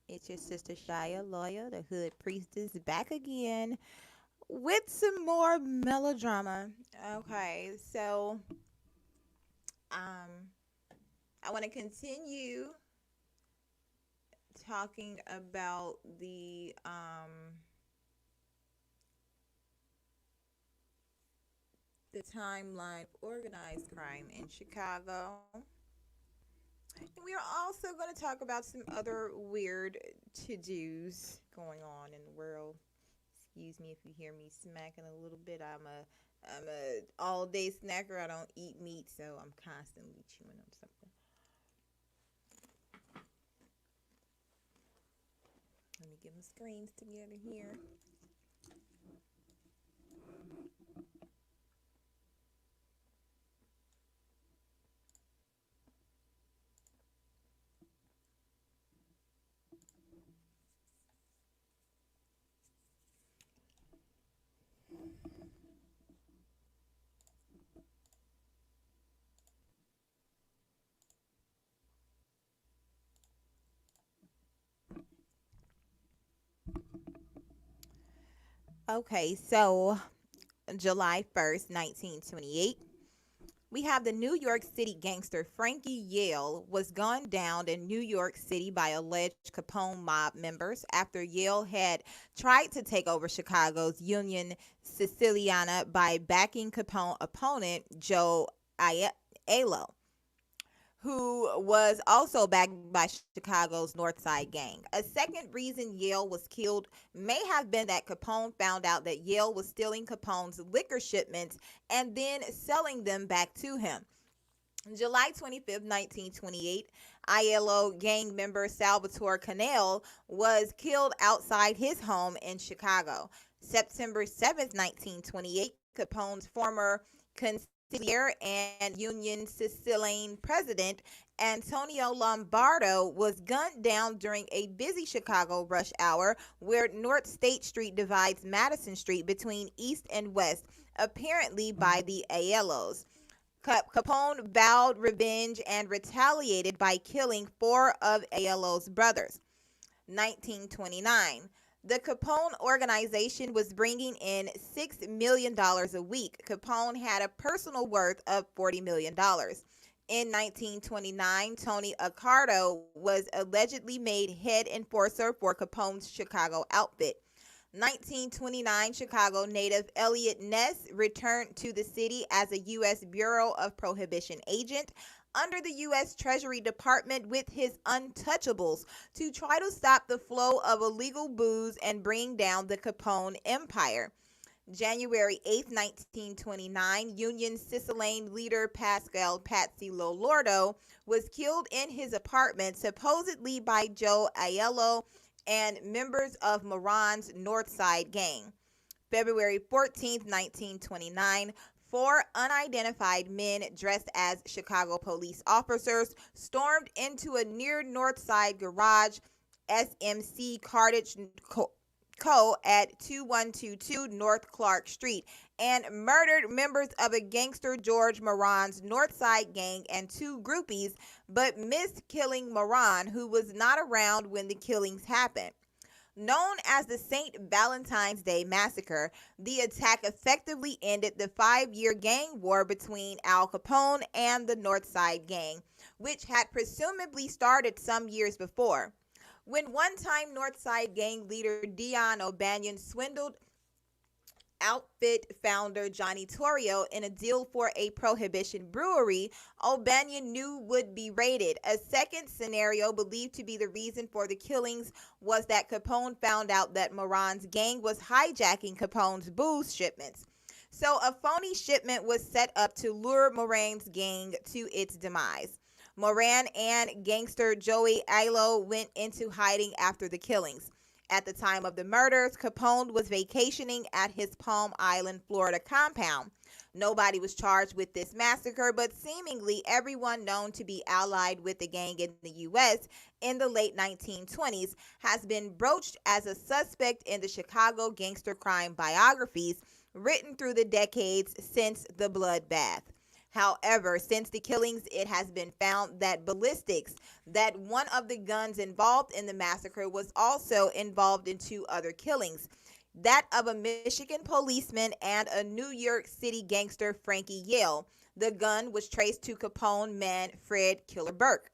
It's your sister Shia Lawyer, the Hood Priestess, back again with some more melodrama. Okay, so um, I want to continue talking about the timeline of organized crime in Chicago. And we are also going to talk about some other weird to dos going on in the world. Excuse me if you hear me smacking a little bit. I'm a all day snacker. I don't eat meat, so I'm constantly chewing on something. Let me get my screens together here. Okay, so July 1st, 1928. We have the New York City gangster Frankie Yale was gunned down in New York City by alleged Capone mob members after Yale had tried to take over Chicago's Union Siciliana by backing Capone opponent Joe Aiello, who was also backed by Chicago's North Side Gang. A second reason Yale was killed may have been that Capone found out that Yale was stealing Capone's liquor shipments and then selling them back to him. July 25th, 1928, ILO gang member Salvatore Canale was killed outside his home in Chicago. September 7th, 1928, Capone's former consigliere and Union Sicilian president Antonio Lombardo was gunned down during a busy Chicago rush hour where North State Street divides Madison Street between East and West, apparently by the Aiellos. Capone vowed revenge and retaliated by killing four of Aiello's brothers. 1929. The Capone organization was bringing in $6 million a week. Capone had a personal worth of $40 million. In 1929, Tony Accardo was allegedly made head enforcer for Capone's Chicago outfit. 1929, Chicago native Elliot Ness returned to the city as a U.S. Bureau of Prohibition agent under the U.S. Treasury Department with his untouchables to try to stop the flow of illegal booze and bring down the Capone empire. January 8th, 1929, Union Sicilian leader Pascal Patsy Lolordo was killed in his apartment, supposedly by Joe Aiello and members of Moran's North Side Gang. February 14th, 1929, four unidentified men dressed as Chicago police officers stormed into a near North Side garage SMC Cartage Co. at 2122 North Clark Street and murdered members of a gangster George Moran's Northside Gang and two groupies, but missed killing Moran, who was not around when the killings happened. Known as the St. Valentine's Day Massacre, the attack effectively ended the 5 year gang war between Al Capone and the Northside Gang, which had presumably started some years before. When one-time Northside Gang leader Dion O'Banion swindled outfit founder Johnny Torrio in a deal for a prohibition brewery, O'Banion knew would be raided. A second scenario believed to be the reason for the killings was that Capone found out that Moran's gang was hijacking Capone's booze shipments. So a phony shipment was set up to lure Moran's gang to its demise. Moran and gangster Joey Aiello went into hiding after the killings. At the time of the murders, Capone was vacationing at his Palm Island, Florida compound. Nobody was charged with this massacre, but seemingly everyone known to be allied with the gang in the U.S. in the late 1920s has been broached as a suspect in the Chicago gangster crime biographies written through the decades since the bloodbath. However, since the killings, it has been found that ballistics, that one of the guns involved in the massacre was also involved in two other killings, that of a Michigan policeman and a New York City gangster, Frankie Yale. The gun was traced to Capone man Fred Killer Burke.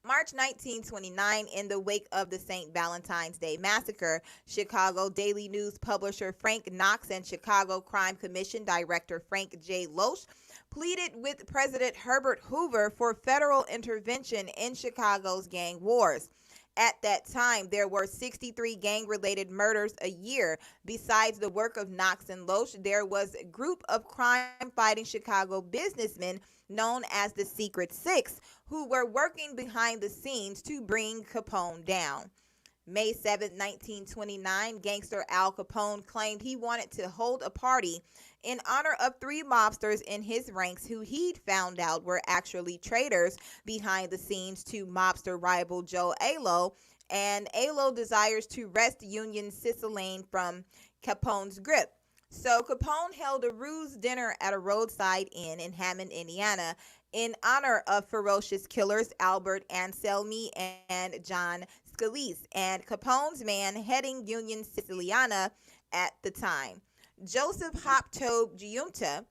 March 1929, in the wake of the St. Valentine's Day Massacre, Chicago Daily News publisher Frank Knox and Chicago Crime Commission Director Frank J. Loesch pleaded with President Herbert Hoover for federal intervention in Chicago's gang wars. At that time, there were 63 gang-related murders a year. Besides the work of Knox and Loesch, there was a group of crime-fighting Chicago businessmen known as the Secret Six, who were working behind the scenes to bring Capone down. May 7, 1929, gangster Al Capone claimed he wanted to hold a party in honor of three mobsters in his ranks who he'd found out were actually traitors behind the scenes to mobster rival Joe Alo, and Alo desires to wrest Union Sicilian from Capone's grip. So Capone held a ruse dinner at a roadside inn in Hammond, Indiana, in honor of ferocious killers Albert Anselmi and John Scalise, and Capone's man heading Union Siciliana at the time, Joseph Hoptobe Giunta.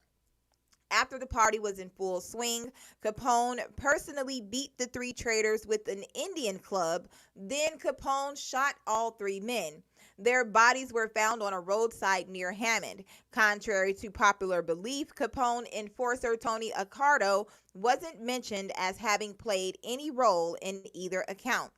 After the party was in full swing, Capone personally beat the three traitors with an Indian club. Then Capone shot all three men. Their bodies were found on a roadside near Hammond. Contrary to popular belief, Capone enforcer Tony Accardo wasn't mentioned as having played any role in either account.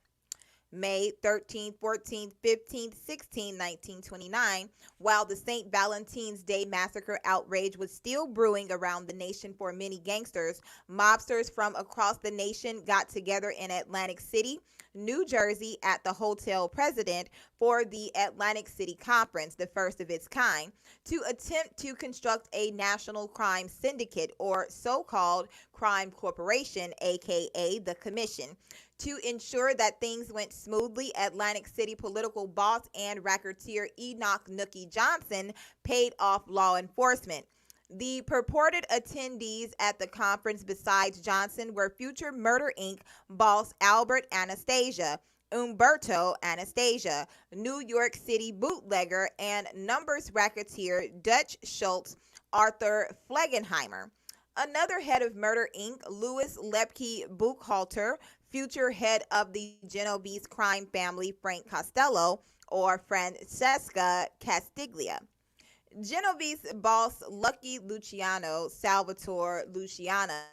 May 13, 14, 15, 16, 1929, while the St. Valentine's Day Massacre outrage was still brewing around the nation for many gangsters, mobsters from across the nation got together in Atlantic City, New Jersey at the Hotel President for the Atlantic City Conference, the first of its kind, to attempt to construct a national crime syndicate, or so-called crime corporation, aka the Commission. To ensure that things went smoothly, Atlantic City political boss and racketeer Enoch Nookie Johnson paid off law enforcement. The purported attendees at the conference besides Johnson were future Murder Inc. boss Albert Anastasia, Umberto Anastasia, New York City bootlegger and numbers racketeer Dutch Schultz, Arthur Flegenheimer. Another head of Murder Inc., Louis Lepke Buchhalter, future head of the Genovese crime family Frank Costello, or Francesca Castiglia. Genovese boss Lucky Luciano, Salvatore Luciana,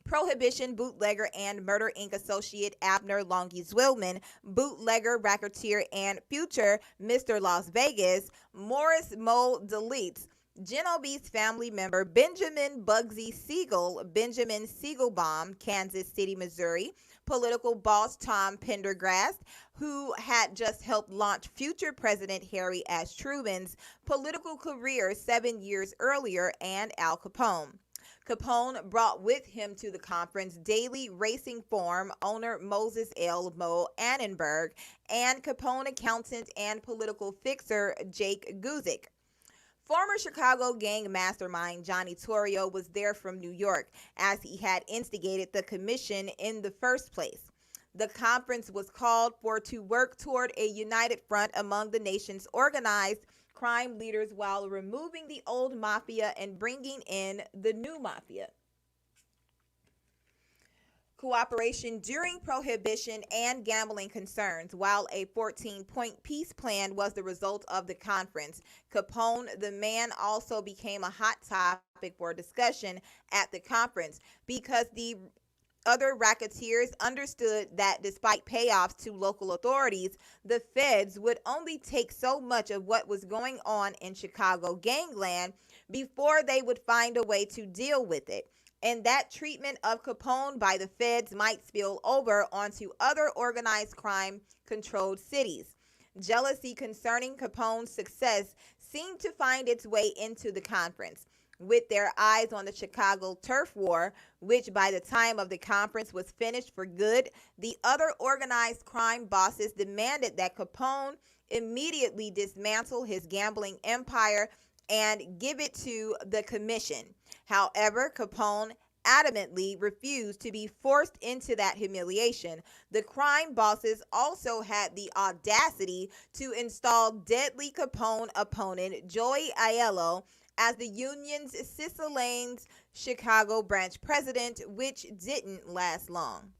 Prohibition bootlegger and Murder Inc. associate Abner Longy Zwillman, bootlegger, racketeer, and future Mr. Las Vegas, Morris Mo Deletes, Genovese family member Benjamin Bugsy Siegel, Benjamin Siegelbaum, Kansas City, Missouri, political boss Tom Pendergrast, who had just helped launch future President Harry S. Truman's political career 7 years earlier, and Al Capone. Capone brought with him to the conference daily racing form owner Moses L. Mo Annenberg and Capone accountant and political fixer Jake Guzik. Former Chicago gang mastermind Johnny Torrio was there from New York, as he had instigated the commission in the first place. The conference was called for to work toward a united front among the nation's organized crime leaders while removing the old mafia and bringing in the new mafia. Cooperation during Prohibition and gambling concerns. While a 14-point peace plan was the result of the conference, Capone, the man, also became a hot topic for discussion at the conference because the other racketeers understood that despite payoffs to local authorities, the feds would only take so much of what was going on in Chicago gangland before they would find a way to deal with it. And that treatment of Capone by the feds might spill over onto other organized crime-controlled cities. Jealousy concerning Capone's success seemed to find its way into the conference. With their eyes on the Chicago turf war, which by the time of the conference was finished for good, the other organized crime bosses demanded that Capone immediately dismantle his gambling empire and give it to the commission. However, Capone adamantly refused to be forced into that humiliation. The crime bosses also had the audacity to install deadly Capone opponent Joey Aiello as the union's Sicilian's Chicago branch president, which didn't last long.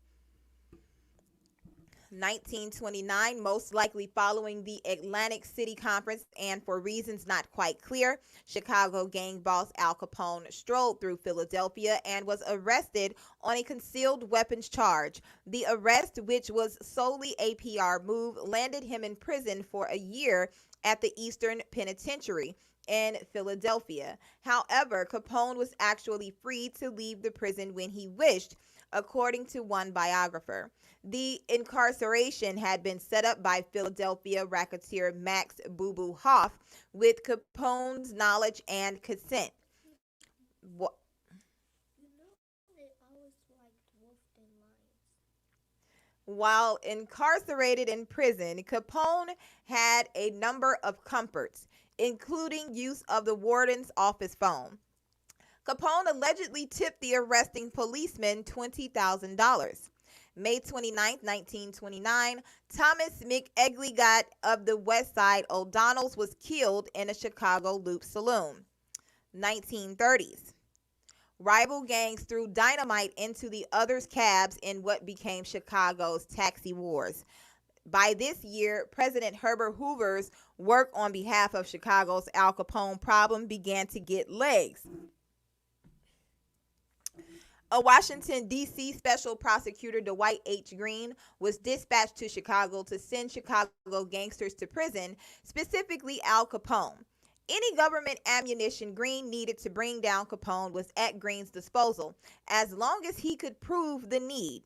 1929, most likely following the Atlantic City Conference, and for reasons not quite clear, Chicago gang boss Al Capone strolled through Philadelphia and was arrested on a concealed weapons charge. The arrest, which was solely a PR move, landed him in prison for a year at the Eastern Penitentiary in Philadelphia. However, Capone was actually free to leave the prison when he wished, according to one biographer. The incarceration had been set up by Philadelphia racketeer Max Boo Boo Hoff with Capone's knowledge and consent. Wh- While incarcerated in prison, Capone had a number of comforts, including use of the warden's office phone. Capone allegedly tipped the arresting policeman $20,000. May 29, 1929, Thomas McElligott of the West Side O'Donnells was killed in a Chicago Loop saloon. 1930s. Rival gangs threw dynamite into the others' cabs in what became Chicago's taxi wars. By this year, President Herbert Hoover's work on behalf of Chicago's Al Capone problem began to get legs. A Washington, D.C. special prosecutor, Dwight H. Green, was dispatched to Chicago to send Chicago gangsters to prison, specifically Al Capone. Any government ammunition Green needed to bring down Capone was at Green's disposal, as long as he could prove the need.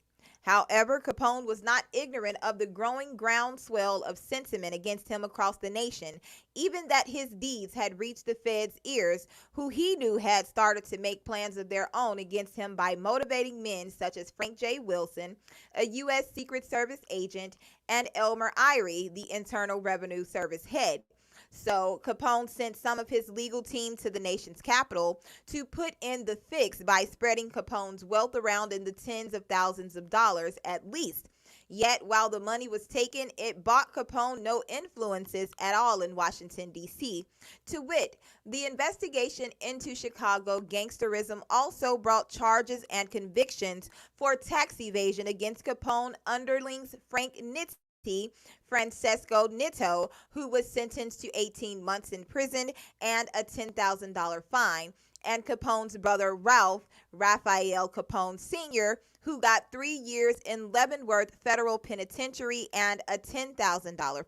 However, Capone was not ignorant of the growing groundswell of sentiment against him across the nation, even that his deeds had reached the feds' ears, who he knew had started to make plans of their own against him by motivating men such as Frank J. Wilson, a U.S. Secret Service agent, and Elmer Irie, the Internal Revenue Service head. So Capone sent some of his legal team to the nation's capital to put in the fix by spreading Capone's wealth around in the tens of thousands of dollars at least. Yet, while the money was taken, it bought Capone no influences at all in Washington, D.C. To wit, the investigation into Chicago gangsterism also brought charges and convictions for tax evasion against Capone underlings Frank Nitti, Francesco Nitto, who was sentenced to 18 months in prison and a $10,000 fine, and Capone's brother Ralph, Raphael Capone Sr., who got 3 years in Leavenworth Federal Penitentiary and a $10,000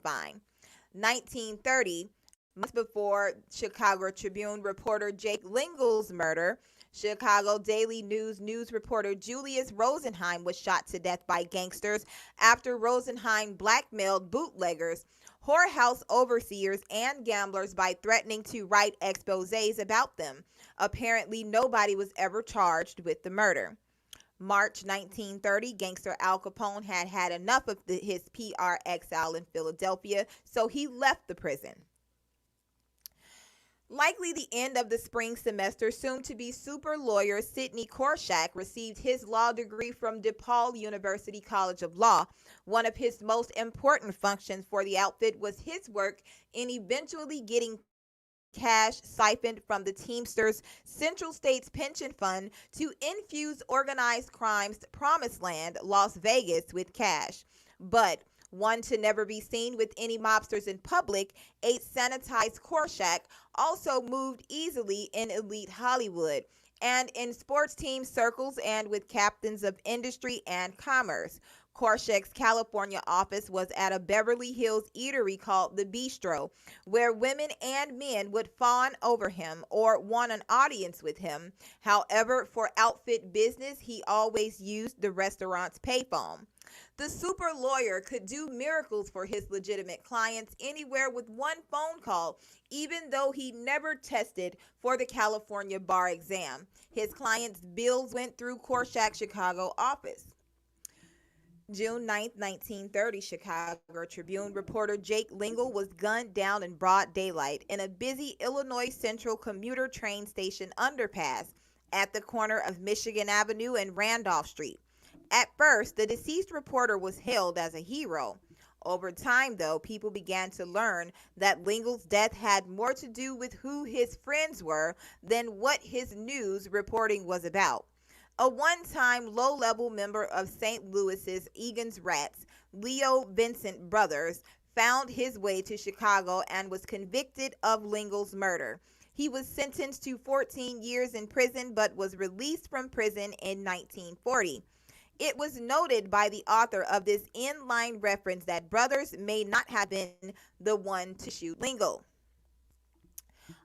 fine. 1930, months before Chicago Tribune reporter Jake Lingle's murder, Chicago Daily News news reporter Julius Rosenheim was shot to death by gangsters after Rosenheim blackmailed bootleggers, whorehouse overseers, and gamblers by threatening to write exposés about them. Apparently, nobody was ever charged with the murder. March 1930, gangster Al Capone had had enough of his PR exile in Philadelphia, so he left the prison. Likely the end of the spring semester, soon-to-be super lawyer Sidney Korshak received his law degree from DePaul University College of Law. One of his most important functions for the outfit was his work in eventually getting cash siphoned from the Teamsters Central States Pension Fund to infuse organized crime's promised land, Las Vegas, with cash. But one to never be seen with any mobsters in public, a sanitized Korshak also moved easily in elite Hollywood and in sports team circles and with captains of industry and commerce. Korshak's California office was at a Beverly Hills eatery called The Bistro, where women and men would fawn over him or want an audience with him. However, for outfit business, he always used the restaurant's payphone. The super lawyer could do miracles for his legitimate clients anywhere with one phone call, even though he never tested for the California bar exam. His clients' bills went through Korshak's Chicago office. June 9, 1930, Chicago Tribune reporter Jake Lingle was gunned down in broad daylight in a busy Illinois Central commuter train station underpass at the corner of Michigan Avenue and Randolph Street. At first, the deceased reporter was hailed as a hero. Over time, though, people began to learn that Lingle's death had more to do with who his friends were than what his news reporting was about. A one-time low-level member of St. Louis's Egan's Rats, Leo Vincent Brothers, found his way to Chicago and was convicted of Lingle's murder. He was sentenced to 14 years in prison but was released from prison in 1940. It was noted by the author of this in-line reference that Brothers may not have been the one to shoot Lingle.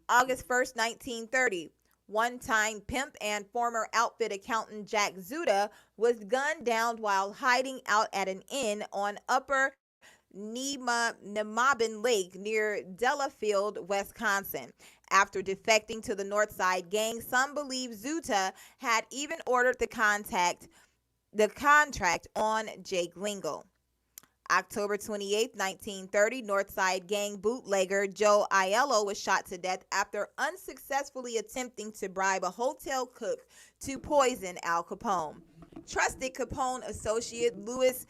August 1st, 1930. One-time pimp and former outfit accountant Jack Zuda was gunned down while hiding out at an inn on Upper Nemabin Lake near Delafield, Wisconsin. After defecting to the Northside gang, some believe Zuta had even ordered the contract on Jake Lingle. October 28, 1930, Northside gang bootlegger Joe Aiello was shot to death after unsuccessfully attempting to bribe a hotel cook to poison Al Capone. Trusted Capone associate Louis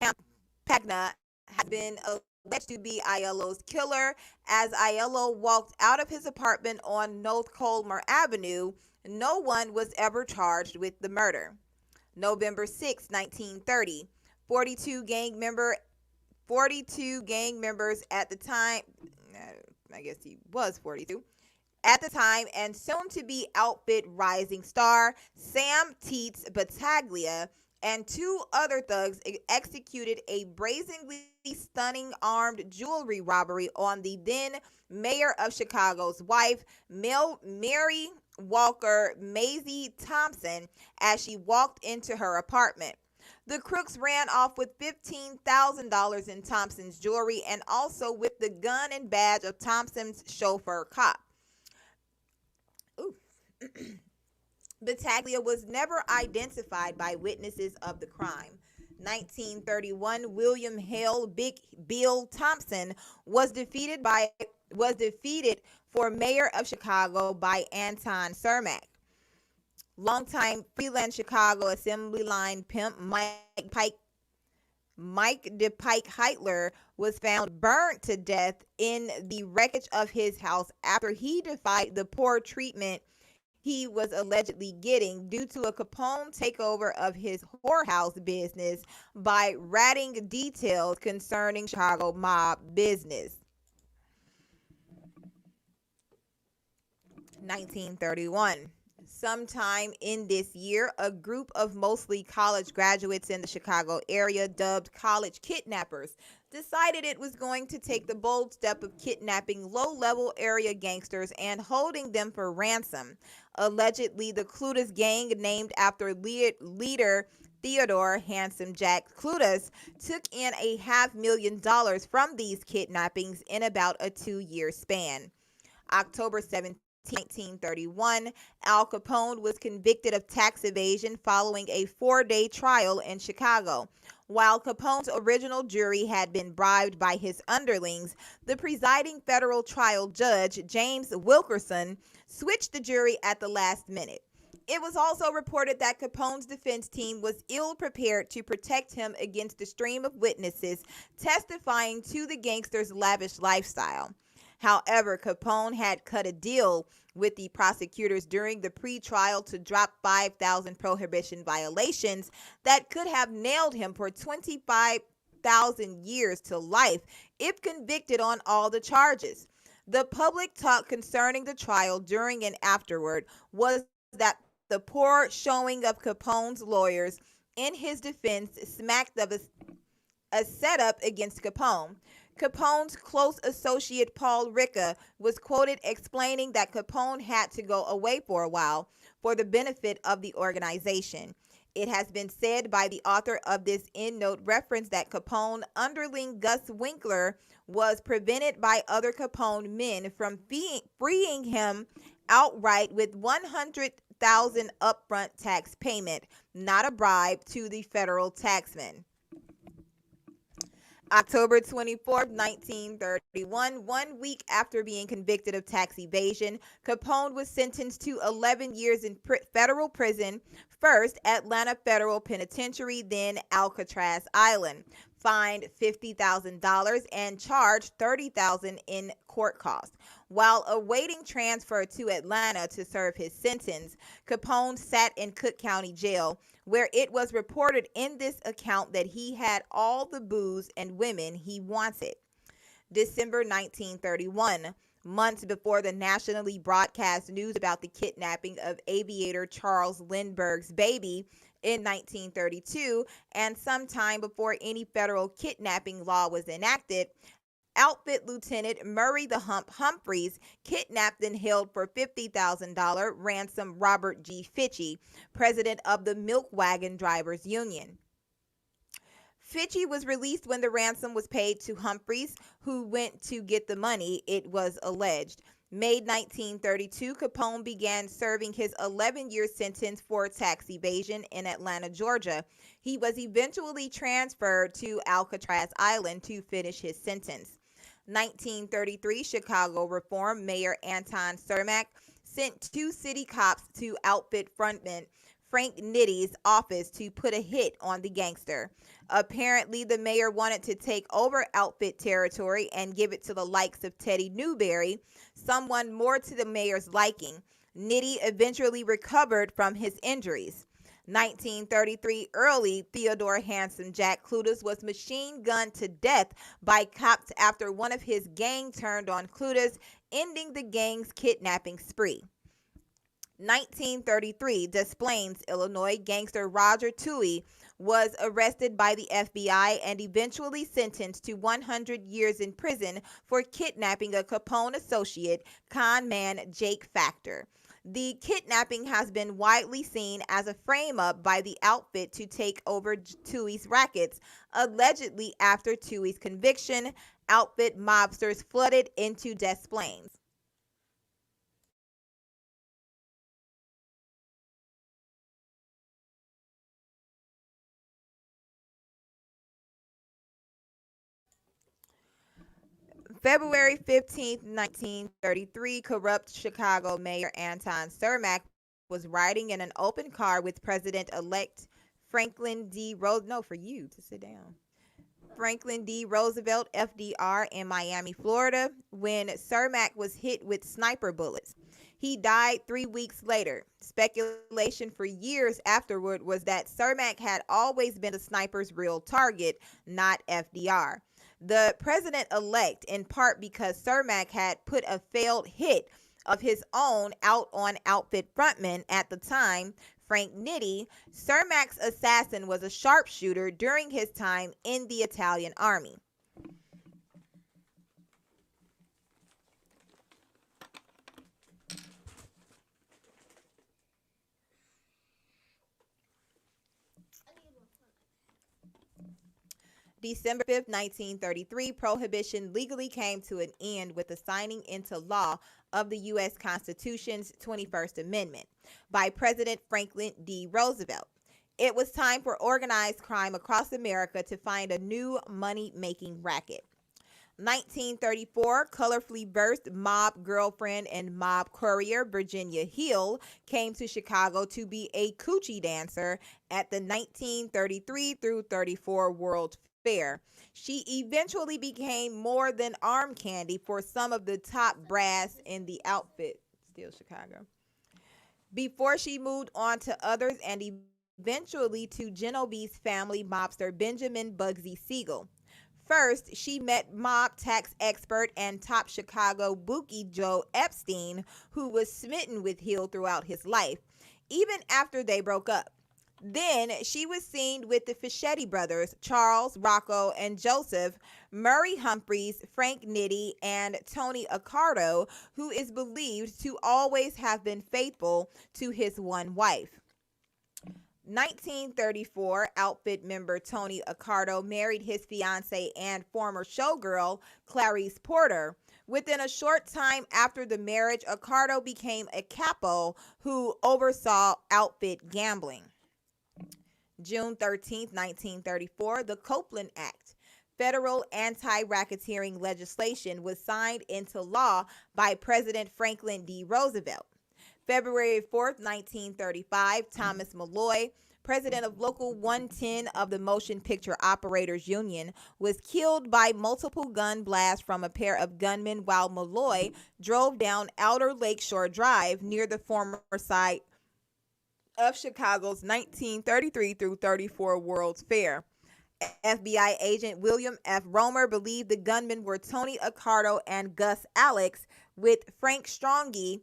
Campagna has been alleged to be Aiello's killer. As Aiello walked out of his apartment on North Colmer Avenue, no one was ever charged with the murder. November 6, 1930. 42 gang members at the time, I guess he was 42, at the time, and soon to be outfit rising star Sam Teets Battaglia and two other thugs executed a brazenly stunning armed jewelry robbery on the then mayor of Chicago's wife, Mary Walker Maisie Thompson, as she walked into her apartment. The crooks ran off with $15,000 in Thompson's jewelry and also with the gun and badge of Thompson's chauffeur cop. Battaglia was never identified by witnesses of the crime. 1931, William Hale Big Bill Thompson was defeated for mayor of Chicago by Anton Cermak. Longtime freelance Chicago assembly line pimp Mike DePike Heitler was found burnt to death in the wreckage of his house after he defied the poor treatment he was allegedly getting due to a Capone takeover of his whorehouse business by ratting details concerning Chicago mob business. 1931. Sometime in this year, a group of mostly college graduates in the Chicago area, dubbed college kidnappers, decided it was going to take the bold step of kidnapping low-level area gangsters and holding them for ransom. Allegedly, the Clutas gang, named after leader Theodore Handsome Jack Clutas, took in $500,000 from these kidnappings in about a 2-year span. October 17, 1931, Al Capone was convicted of tax evasion following a 4-day trial in Chicago. While Capone's original jury had been bribed by his underlings, the presiding federal trial judge, James Wilkerson, switched the jury at the last minute. It was also reported that Capone's defense team was ill-prepared to protect him against the stream of witnesses testifying to the gangster's lavish lifestyle. However, Capone had cut a deal with the prosecutors during the pre-trial to drop 5,000 prohibition violations that could have nailed him for 25,000 years to life if convicted on all the charges. The public talk concerning the trial during and afterward was that the poor showing of Capone's lawyers in his defense smacked of a setup against Capone. Capone's close associate Paul Ricca was quoted explaining that Capone had to go away for a while for the benefit of the organization. It has been said by the author of this endnote reference that Capone underling Gus Winkler was prevented by other Capone men from freeing him outright with $100,000 upfront tax payment, not a bribe, to the federal taxman. October 24th, 1931, 1 week after being convicted of tax evasion, Capone was sentenced to 11 years in federal prison, first Atlanta Federal Penitentiary, then Alcatraz Island, fined $50,000 and charged $30,000 in court costs. While awaiting transfer to Atlanta to serve his sentence, Capone sat in Cook County Jail, where it was reported in this account that he had all the booze and women he wanted. December 1931, months before the nationally broadcast news about the kidnapping of aviator Charles Lindbergh's baby in 1932, and sometime before any federal kidnapping law was enacted, Outfit Lieutenant Murray the Hump Humphreys kidnapped and held for $50,000 ransom Robert G. Fitchie, president of the Milk Wagon Drivers Union. Fitchie was released when the ransom was paid to Humphreys, who went to get the money, it was alleged. May 1932, Capone began serving his 11-year sentence for tax evasion in Atlanta, Georgia. He was eventually transferred to Alcatraz Island to finish his sentence. 1933, Chicago Reform Mayor Anton Cermak sent 2 city cops to Outfit frontman Frank Nitty's office to put a hit on the gangster. Apparently, the mayor wanted to take over Outfit territory and give it to the likes of Teddy Newberry, someone more to the mayor's liking. Nitty eventually recovered from his injuries. 1933 early, Theodore Handsome Jack Clutas was machine gunned to death by cops after one of his gang turned on Clutas, ending the gang's kidnapping spree. 1933, Des Plaines, Illinois, gangster Roger Toohey was arrested by the FBI and eventually sentenced to 100 years in prison for kidnapping a Capone associate, con man Jake Factor. The kidnapping has been widely seen as a frame-up by the outfit to take over Toohey's rackets. Allegedly, after Toohey's conviction, outfit mobsters flooded into Des Plaines. February 15th, 1933, corrupt Chicago Mayor Anton Cermak was riding in an open car with President-elect Franklin D. Roosevelt. No, for you to sit down. Franklin D. Roosevelt, FDR, in Miami, Florida, when Cermak was hit with sniper bullets. He died 3 weeks later. Speculation for years afterward was that Cermak had always been the sniper's real target, not FDR. The president-elect, in part because Cermak had put a failed hit of his own out on outfit frontman at the time, Frank Nitti. Cermak's assassin was a sharpshooter during his time in the Italian army. December 5th, 1933, prohibition legally came to an end with the signing into law of the U.S. Constitution's 21st Amendment by President Franklin D. Roosevelt. It was time for organized crime across America to find a new money-making racket. 1934, colorfully versed mob girlfriend and mob courier Virginia Hill came to Chicago to be a coochie dancer at the 1933 through 34 World Fair. She eventually became more than arm candy for some of the top brass in the outfit, still Chicago, before she moved on to others and eventually to Genovan's family mobster Benjamin Bugsy Siegel. First, she met mob tax expert and top Chicago bookie Joe Epstein, who was smitten with Hill throughout his life, even after they broke up. Then she was seen with the Fischetti brothers, Charles, Rocco, and Joseph, Murray Humphreys, Frank Nitti, and Tony Accardo, who is believed to always have been faithful to his one wife. 1934, outfit member Tony Accardo married his fiancée and former showgirl, Clarice Porter. Within a short time after the marriage, Accardo became a capo who oversaw outfit gambling. June 13, 1934, the Copeland Act. federal anti-racketeering legislation was signed into law by President Franklin D. Roosevelt. February 4th, 1935, Thomas Malloy, president of Local 110 of the Motion Picture Operators Union, was killed by multiple gun blasts from a pair of gunmen while Malloy drove down Outer Lakeshore Drive near the former site of Chicago's 1933 through 34 World's Fair. FBI agent William F. Romer believed the gunmen were Tony Accardo and Gus Alex, with Frank Strongy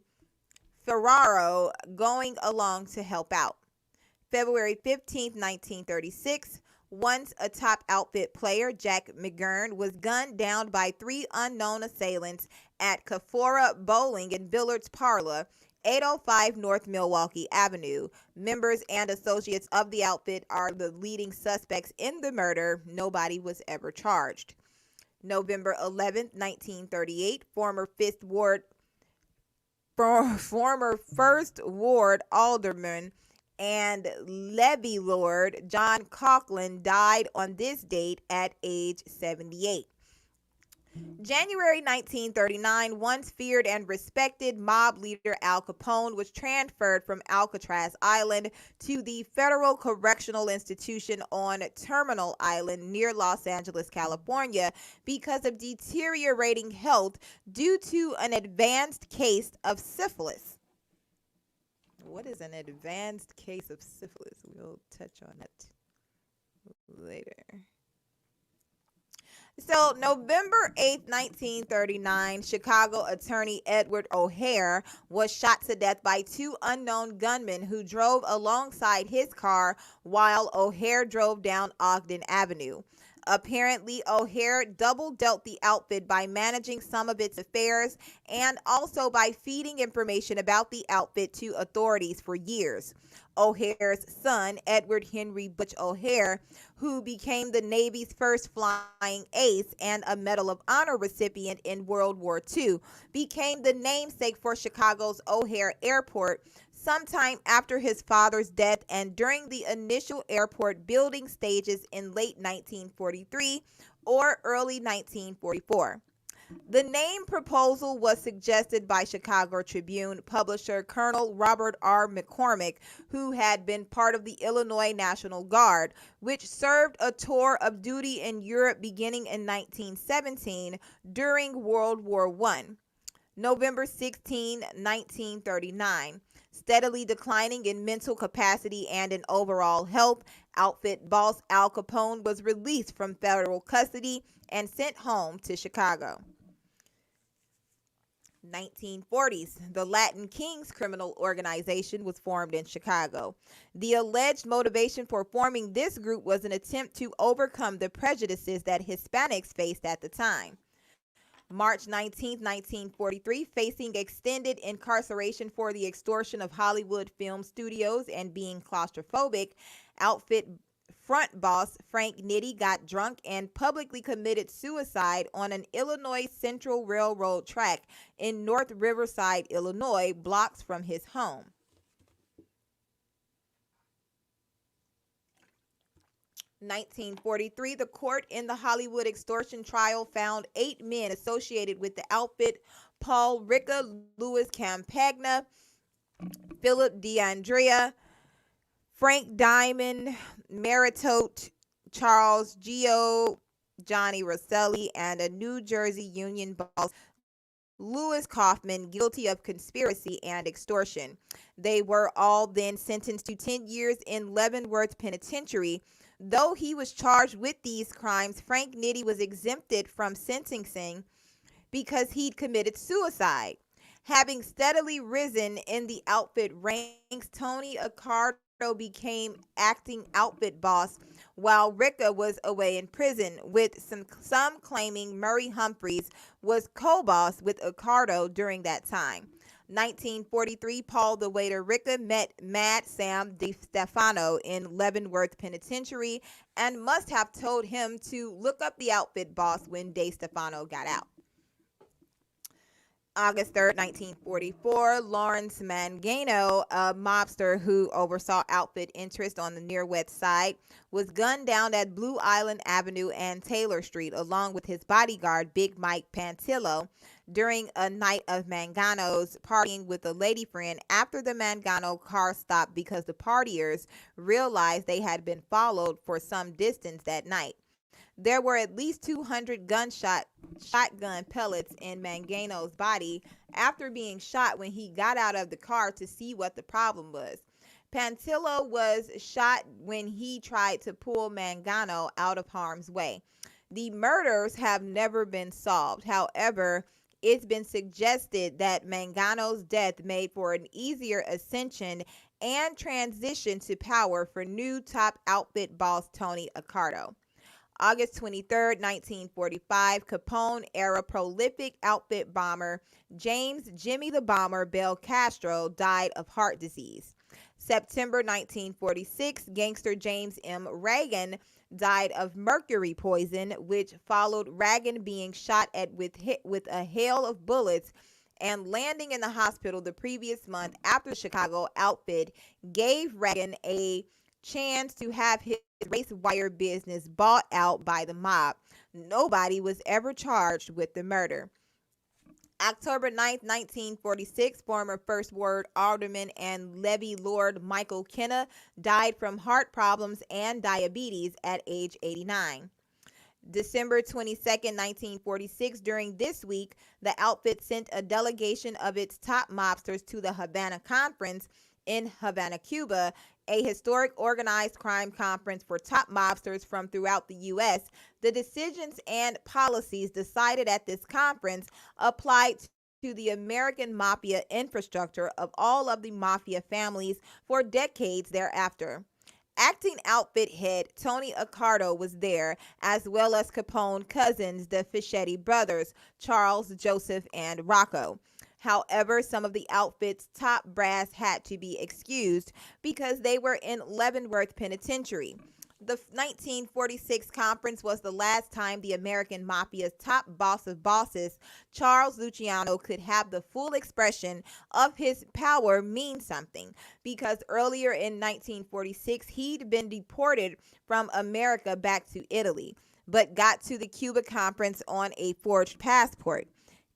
Ferraro going along to help out. February 15, 1936, once a top outfit player, Jack McGurn, was gunned down by 3 unknown assailants at Kafora Bowling and Billiards Parlor, 805 North Milwaukee Avenue. Members and associates of the outfit are the leading suspects in the murder. Nobody was ever charged. November 11, 1938, former First Ward Alderman and Levee Lord John Coughlin died on this date at age 78. January 1939, once feared and respected mob leader Al Capone was transferred from Alcatraz Island to the Federal Correctional Institution on Terminal Island near Los Angeles, California, because of deteriorating health due to an advanced case of syphilis. What is an advanced case of syphilis? We'll touch on it later. So, November 8, 1939, Chicago attorney Edward O'Hare was shot to death by 2 unknown gunmen who drove alongside his car while O'Hare drove down Ogden Avenue. Apparently, O'Hare double-dealt the outfit by managing some of its affairs and also by feeding information about the outfit to authorities for years. O'Hare's son, Edward Henry Butch O'Hare, who became the Navy's first flying ace and a Medal of Honor recipient in World War II, became the namesake for Chicago's O'Hare Airport sometime after his father's death and during the initial airport building stages in late 1943 or early 1944. The name proposal was suggested by Chicago Tribune publisher Colonel Robert R. McCormick, who had been part of the Illinois National Guard, which served a tour of duty in Europe beginning in 1917 during World War I. November 16, 1939. Steadily declining in mental capacity and in overall health, outfit boss Al Capone was released from federal custody and sent home to Chicago. 1940s, the Latin Kings criminal organization was formed in Chicago. The alleged motivation for forming this group was an attempt to overcome the prejudices that Hispanics faced at the time. March 19, 1943, facing extended incarceration for the extortion of Hollywood film studios and being claustrophobic, outfit front boss Frank Nitti got drunk and publicly committed suicide on an Illinois Central Railroad track in North Riverside, Illinois, blocks from his home. 1943, the court in the Hollywood extortion trial found 8 men associated with the outfit: Paul Ricca, Louis Campagna, Philip DeAndrea, Frank Diamond, Maritote, Charles Geo, Johnny Rosselli, and a New Jersey Union boss, Louis Kaufman, guilty of conspiracy and extortion. They were all then sentenced to 10 years in Leavenworth Penitentiary. Though he was charged with these crimes, Frank Nitti was exempted from sentencing because he'd committed suicide. Having steadily risen in the outfit ranks, Tony Accardo became acting outfit boss while Ricca was away in prison, with some claiming Murray Humphreys was co-boss with Accardo during that time. 1943, Paul the Waiter Ricca met Mad Sam DeStefano in Leavenworth Penitentiary and must have told him to look up the outfit boss when DeStefano got out. August 3rd, 1944, Lawrence Mangano, a mobster who oversaw outfit interest on the Near West Side, was gunned down at Blue Island Avenue and Taylor Street, along with his bodyguard, Big Mike Pantillo, during a night of Mangano's partying with a lady friend after the Mangano car stopped because the partiers realized they had been followed for some distance that night. There were at least 200 shotgun pellets in Mangano's body after being shot when he got out of the car to see what the problem was. Pantillo was shot when he tried to pull Mangano out of harm's way. The murders have never been solved. However, it's been suggested that Mangano's death made for an easier ascension and transition to power for new top outfit boss Tony Accardo. August 23rd, 1945, Capone-era prolific outfit bomber James "Jimmy the Bomber" Bell Castro died of heart disease. September 1946, gangster James M. Reagan died of mercury poison, which followed Reagan being shot at with a hail of bullets and landing in the hospital the previous month after the Chicago outfit gave Reagan a chance to have his race wire business bought out by the mob. Nobody was ever charged with the murder. October 9th, 1946, former First Ward Alderman and Levee Lord Michael Kenna died from heart problems and diabetes at age 89. December 22nd, 1946, during this week, the outfit sent a delegation of its top mobsters to the Havana Conference in Havana, Cuba, a historic organized crime conference for top mobsters from throughout the U.S. The decisions and policies decided at this conference applied to the American mafia infrastructure of all of the mafia families for decades thereafter. Acting outfit head Tony Accardo was there, as well as Capone cousins, the Fischetti brothers, Charles, Joseph, and Rocco. However, some of the outfit's top brass had to be excused because they were in Leavenworth Penitentiary. The 1946 conference was the last time the American Mafia's top boss of bosses, Charles Luciano, could have the full expression of his power mean something, because earlier in 1946 he'd been deported from America back to Italy, but got to the Cuba conference on a forged passport.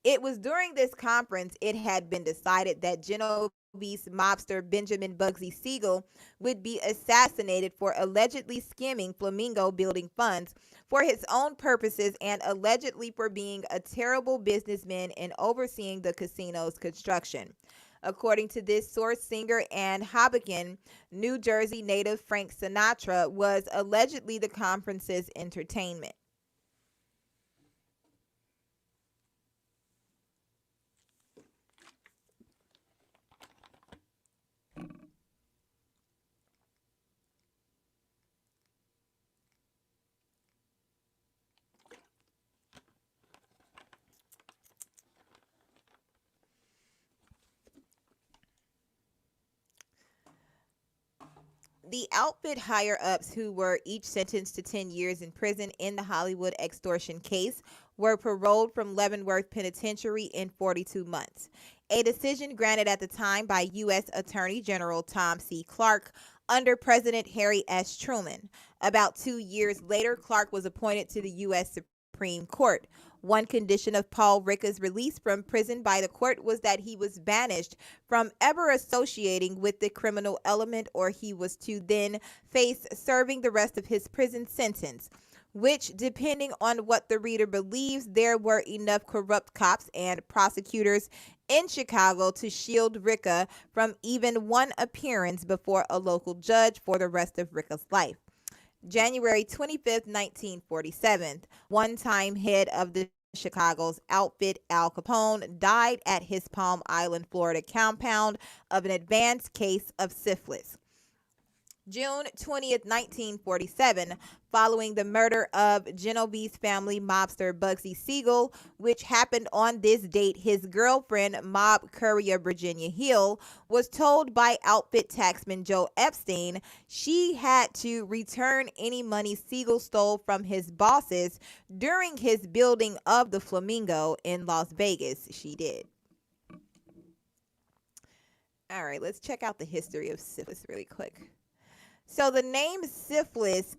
It was during this conference it had been decided that Genovese mobster Benjamin Bugsy Siegel would be assassinated for allegedly skimming Flamingo building funds for his own purposes and allegedly for being a terrible businessman in overseeing the casino's construction. According to this source, singer and Hoboken, New Jersey native Frank Sinatra was allegedly the conference's entertainment. The outfit higher-ups, who were each sentenced to 10 years in prison in the Hollywood extortion case, were paroled from Leavenworth Penitentiary in 42 months. A decision granted at the time by U.S. Attorney General Tom C. Clark under President Harry S. Truman. About 2 years later, Clark was appointed to the U.S. Supreme Court. One condition of Paul Ricca's release from prison by the court was that he was banished from ever associating with the criminal element, or he was to then face serving the rest of his prison sentence, which, depending on what the reader believes, there were enough corrupt cops and prosecutors in Chicago to shield Ricca from even one appearance before a local judge for the rest of Ricca's life. January 25th, 1947, one-time head of the Chicago's outfit, Al Capone, died at his Palm Island, Florida compound of an advanced case of syphilis. June 20th, 1947, following the murder of Genovese family mobster Bugsy Siegel, which happened on this date, his girlfriend, mob courier Virginia Hill, was told by outfit taxman Joe Epstein she had to return any money Siegel stole from his bosses during his building of the Flamingo in Las Vegas. She did. All right, let's check out the history of syphilis really quick. So the name syphilis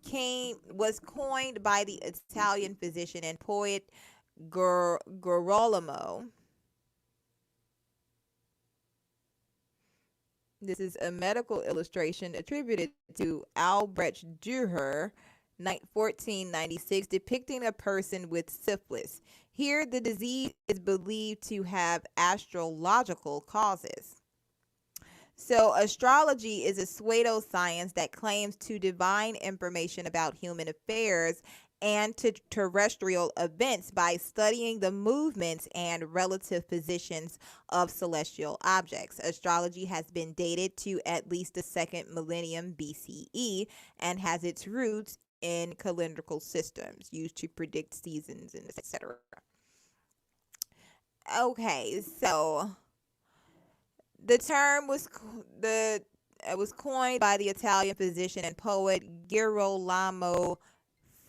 was coined by the Italian physician and poet Girolamo. This is a medical illustration attributed to Albrecht Dürer, 1496, depicting a person with syphilis. Here, the disease is believed to have astrological causes. So, astrology is a pseudoscience that claims to divine information about human affairs and to terrestrial events by studying the movements and relative positions of celestial objects. Astrology has been dated to at least the second millennium BCE and has its roots in calendrical systems used to predict seasons and etc. Okay, so the term was coined by the Italian physician and poet Girolamo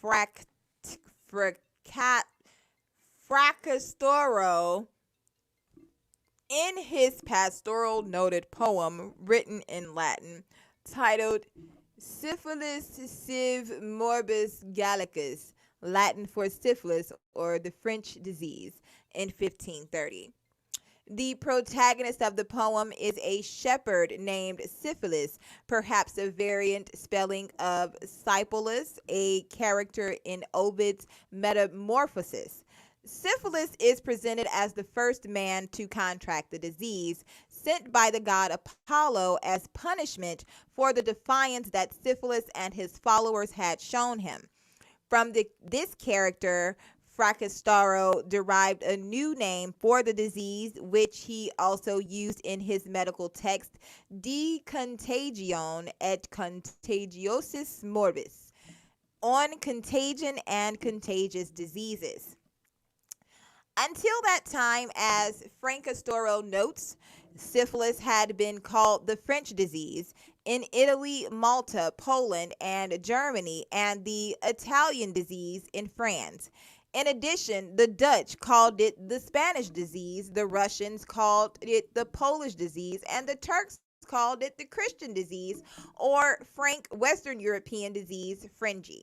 Frac, Fracastoro in his pastoral noted poem written in Latin titled Syphilis Sive Morbus Gallicus, Latin for syphilis or the French disease, in 1530. The protagonist of the poem is a shepherd named Syphilis, perhaps a variant spelling of Sipylus, a character in Ovid's Metamorphoses. Syphilis is presented as the first man to contract the disease, sent by the god Apollo as punishment for the defiance that Syphilis and his followers had shown him. From this character, Fracastoro derived a new name for the disease, which he also used in his medical text, De Contagione et Contagiosis Morbis, on contagion and contagious diseases. Until that time, as Fracastoro notes, syphilis had been called the French disease in Italy, Malta, Poland, and Germany, and the Italian disease in France. In addition, the Dutch called it the Spanish disease, the Russians called it the Polish disease, and the Turks called it the Christian disease, or Frank Western European disease, Frenzy.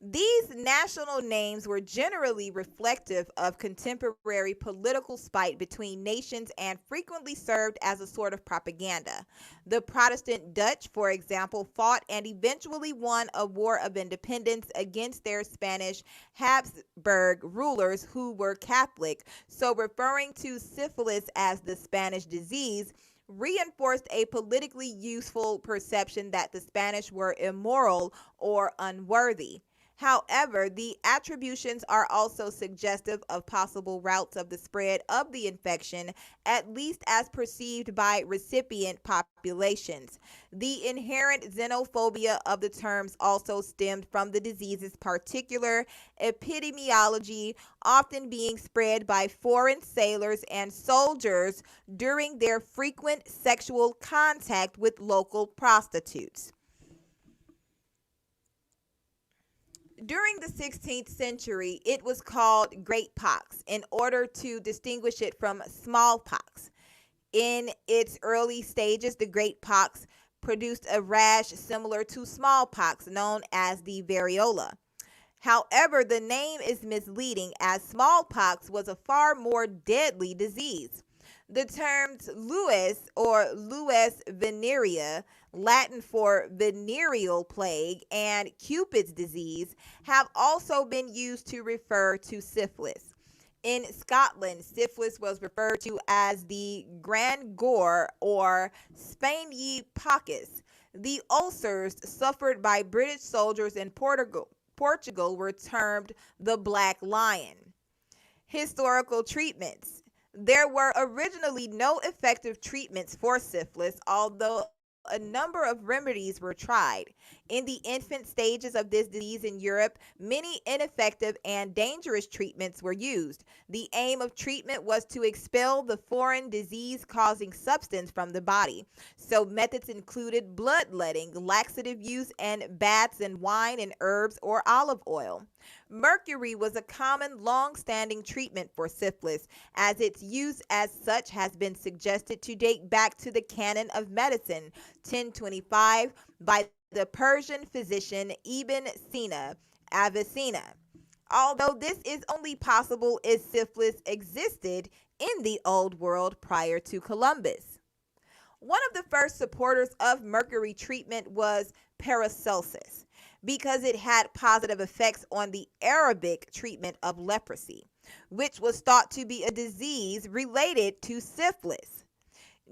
These national names were generally reflective of contemporary political spite between nations and frequently served as a sort of propaganda. The Protestant Dutch, for example, fought and eventually won a war of independence against their Spanish Habsburg rulers who were Catholic, so referring to syphilis as the Spanish disease reinforced a politically useful perception that the Spanish were immoral or unworthy. However, the attributions are also suggestive of possible routes of the spread of the infection, at least as perceived by recipient populations. The inherent xenophobia of the terms also stemmed from the disease's particular epidemiology, often being spread by foreign sailors and soldiers during their frequent sexual contact with local prostitutes. During the 16th century, it was called great pox in order to distinguish it from smallpox. In its early stages, the great pox produced a rash similar to smallpox known as the variola. However, the name is misleading as smallpox was a far more deadly disease. The terms lues or lues venerea, Latin for venereal plague, and Cupid's disease have also been used to refer to syphilis. In Scotland, syphilis was referred to as the Grand Gore or Spanish pox. The ulcers suffered by British soldiers in Portugal were termed the Black Lion. Historical treatments. There were originally no effective treatments for syphilis, although a number of remedies were tried. In the infant stages of this disease in Europe, many ineffective and dangerous treatments were used. The aim of treatment was to expel the foreign disease-causing substance from the body. So methods included bloodletting, laxative use, and baths in wine and herbs or olive oil. Mercury was a common, long-standing treatment for syphilis, as its use as such has been suggested to date back to the Canon of Medicine, 1025, by the Persian physician Ibn Sina, Avicenna. Although this is only possible if syphilis existed in the Old World prior to Columbus. One of the first supporters of mercury treatment was Paracelsus because it had positive effects on the Arabic treatment of leprosy, which was thought to be a disease related to syphilis.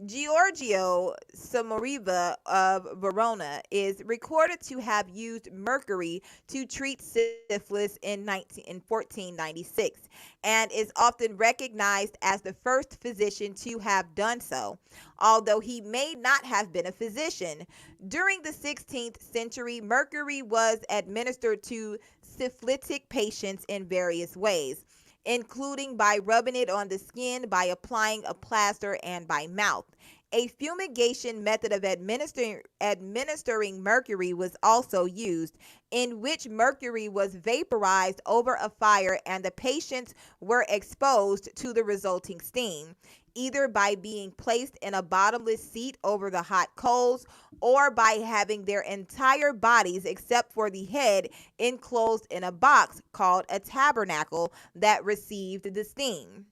Giorgio Samoriva of Verona is recorded to have used mercury to treat syphilis in 1496 and is often recognized as the first physician to have done so, although he may not have been a physician. During the 16th century, mercury was administered to syphilitic patients in various ways, including by rubbing it on the skin, by applying a plaster, and by mouth. A fumigation method of administering mercury was also used, in which mercury was vaporized over a fire and the patients were exposed to the resulting steam, either by being placed in a bottomless seat over the hot coals or by having their entire bodies except for the head enclosed in a box called a tabernacle that received the steam.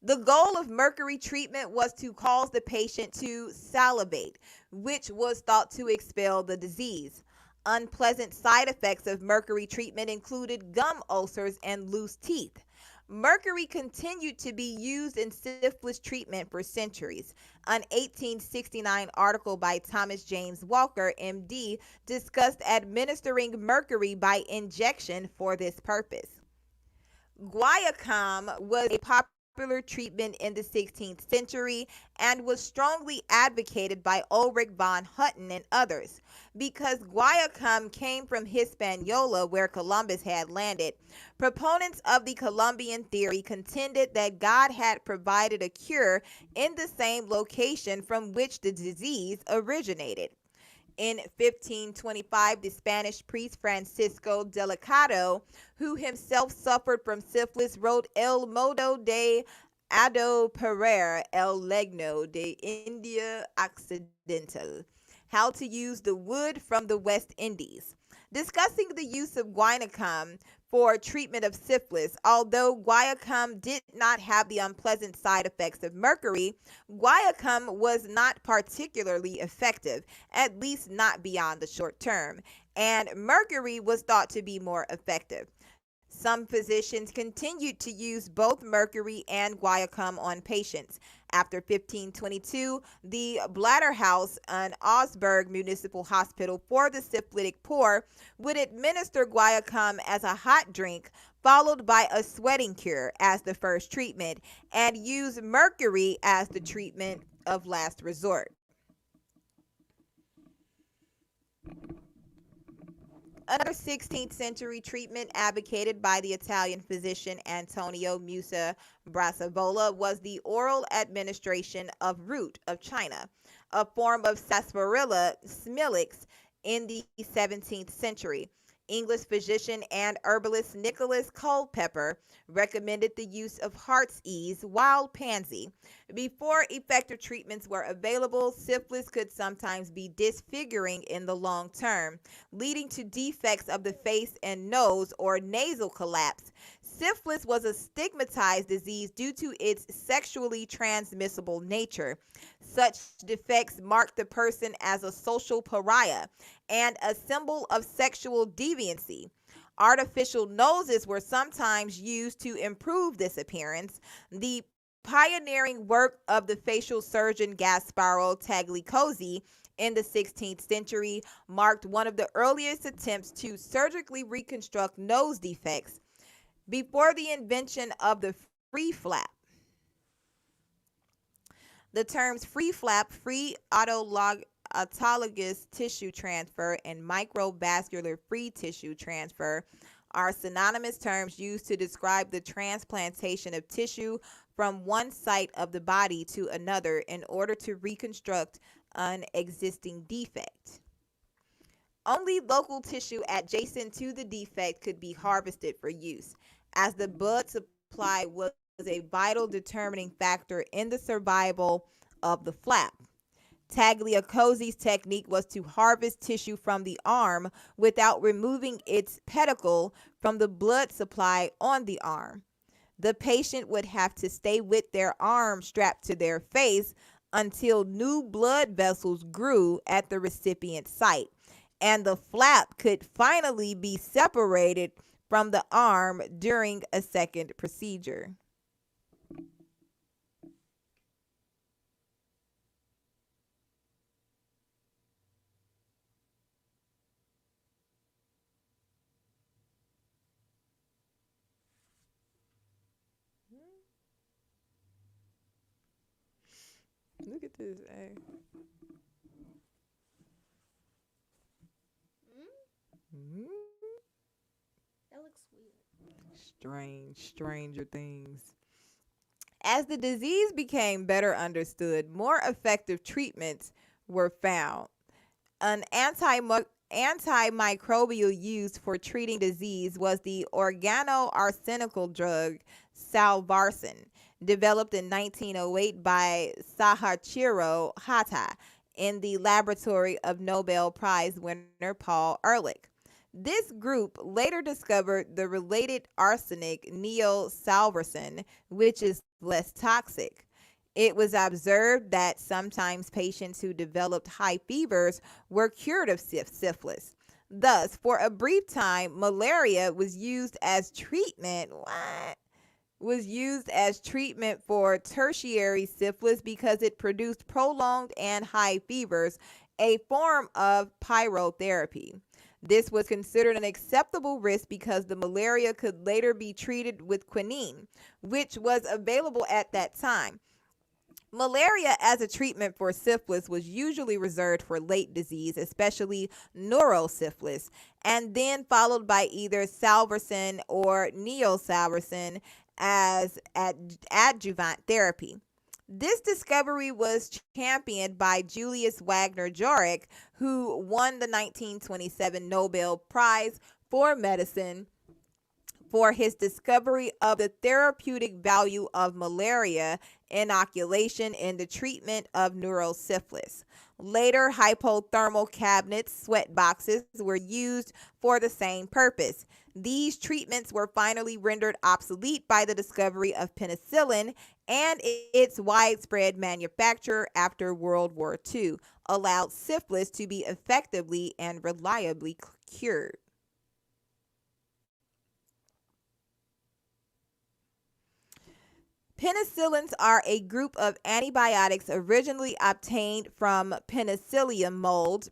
The goal of mercury treatment was to cause the patient to salivate, which was thought to expel the disease. Unpleasant side effects of mercury treatment included gum ulcers and loose teeth. Mercury continued to be used in syphilis treatment for centuries. An 1869 article by Thomas James Walker, MD, discussed administering mercury by injection for this purpose. Guaiacum was a popular treatment in the 16th century and was strongly advocated by Ulrich von Hutten and others. Because guaiacum came from Hispaniola, where Columbus had landed, proponents of the Columbian theory contended that God had provided a cure in the same location from which the disease originated. In 1525, the Spanish priest Francisco Delicado, who himself suffered from syphilis, wrote El modo de adoprar el legno de India Occidental, How to Use the Wood from the West Indies, discussing the use of guaiacum for treatment of syphilis. Although guaiacum did not have the unpleasant side effects of mercury, guaiacum was not particularly effective, at least not beyond the short term, and mercury was thought to be more effective. Some physicians continued to use both mercury and guaiacum on patients. After 1522, the Blatterhouse, an Augsburg municipal hospital for the syphilitic poor, would administer guaiacum as a hot drink, followed by a sweating cure as the first treatment, and use mercury as the treatment of last resort. Another 16th century treatment advocated by the Italian physician Antonio Musa Brassavola was the oral administration of root of China, a form of sarsaparilla smilix in the 17th century. English physician and herbalist Nicholas Culpeper recommended the use of heart's-ease wild pansy. Before effective treatments were available, syphilis could sometimes be disfiguring in the long term, leading to defects of the face and nose or nasal collapse. Syphilis was a stigmatized disease due to its sexually transmissible nature. Such defects marked the person as a social pariah and a symbol of sexual deviancy. Artificial noses were sometimes used to improve this appearance. The pioneering work of the facial surgeon Gasparo Tagliacozzi in the 16th century marked one of the earliest attempts to surgically reconstruct nose defects. Before the invention of the free flap, the terms free flap, free autologous tissue transfer, and microvascular free tissue transfer are synonymous terms used to describe the transplantation of tissue from one site of the body to another in order to reconstruct an existing defect. Only local tissue adjacent to the defect could be harvested for use, as the blood supply was a vital determining factor in the survival of the flap. Tagliacozi's technique was to harvest tissue from the arm without removing its pedicle from the blood supply on the arm. The patient would have to stay with their arm strapped to their face until new blood vessels grew at the recipient site, and the flap could finally be separated from the arm during a second procedure. Look at this. Hey. Mhm. That looks weird. Stranger things. As the disease became better understood, more effective treatments were found. An antimicrobial used for treating disease was the organoarsenical drug salvarsan, developed in 1908 by Sahachiro Hatta in the laboratory of Nobel Prize winner Paul Ehrlich. This group later discovered the related arsenic neosalvarsan, which is less toxic. It was observed that sometimes patients who developed high fevers were cured of syphilis. Thus, for a brief time, malaria was used as treatment. What? Was used as treatment for tertiary syphilis because it produced prolonged and high fevers, a form of pyrotherapy. This was considered an acceptable risk because the malaria could later be treated with quinine, which was available at that time. Malaria as a treatment for syphilis was usually reserved for late disease, especially neurosyphilis, and then followed by either salvarsan or neosalvarsan as adjuvant therapy. This discovery was championed by Julius Wagner Jauregg, who won the 1927 Nobel Prize for Medicine for his discovery of the therapeutic value of malaria inoculation in the treatment of neurosyphilis. Later, hypothermal cabinets, sweat boxes, were used for the same purpose. These treatments were finally rendered obsolete by the discovery of penicillin and its widespread manufacture after World War II allowed syphilis to be effectively and reliably cured. Penicillins are a group of antibiotics originally obtained from Penicillium mold,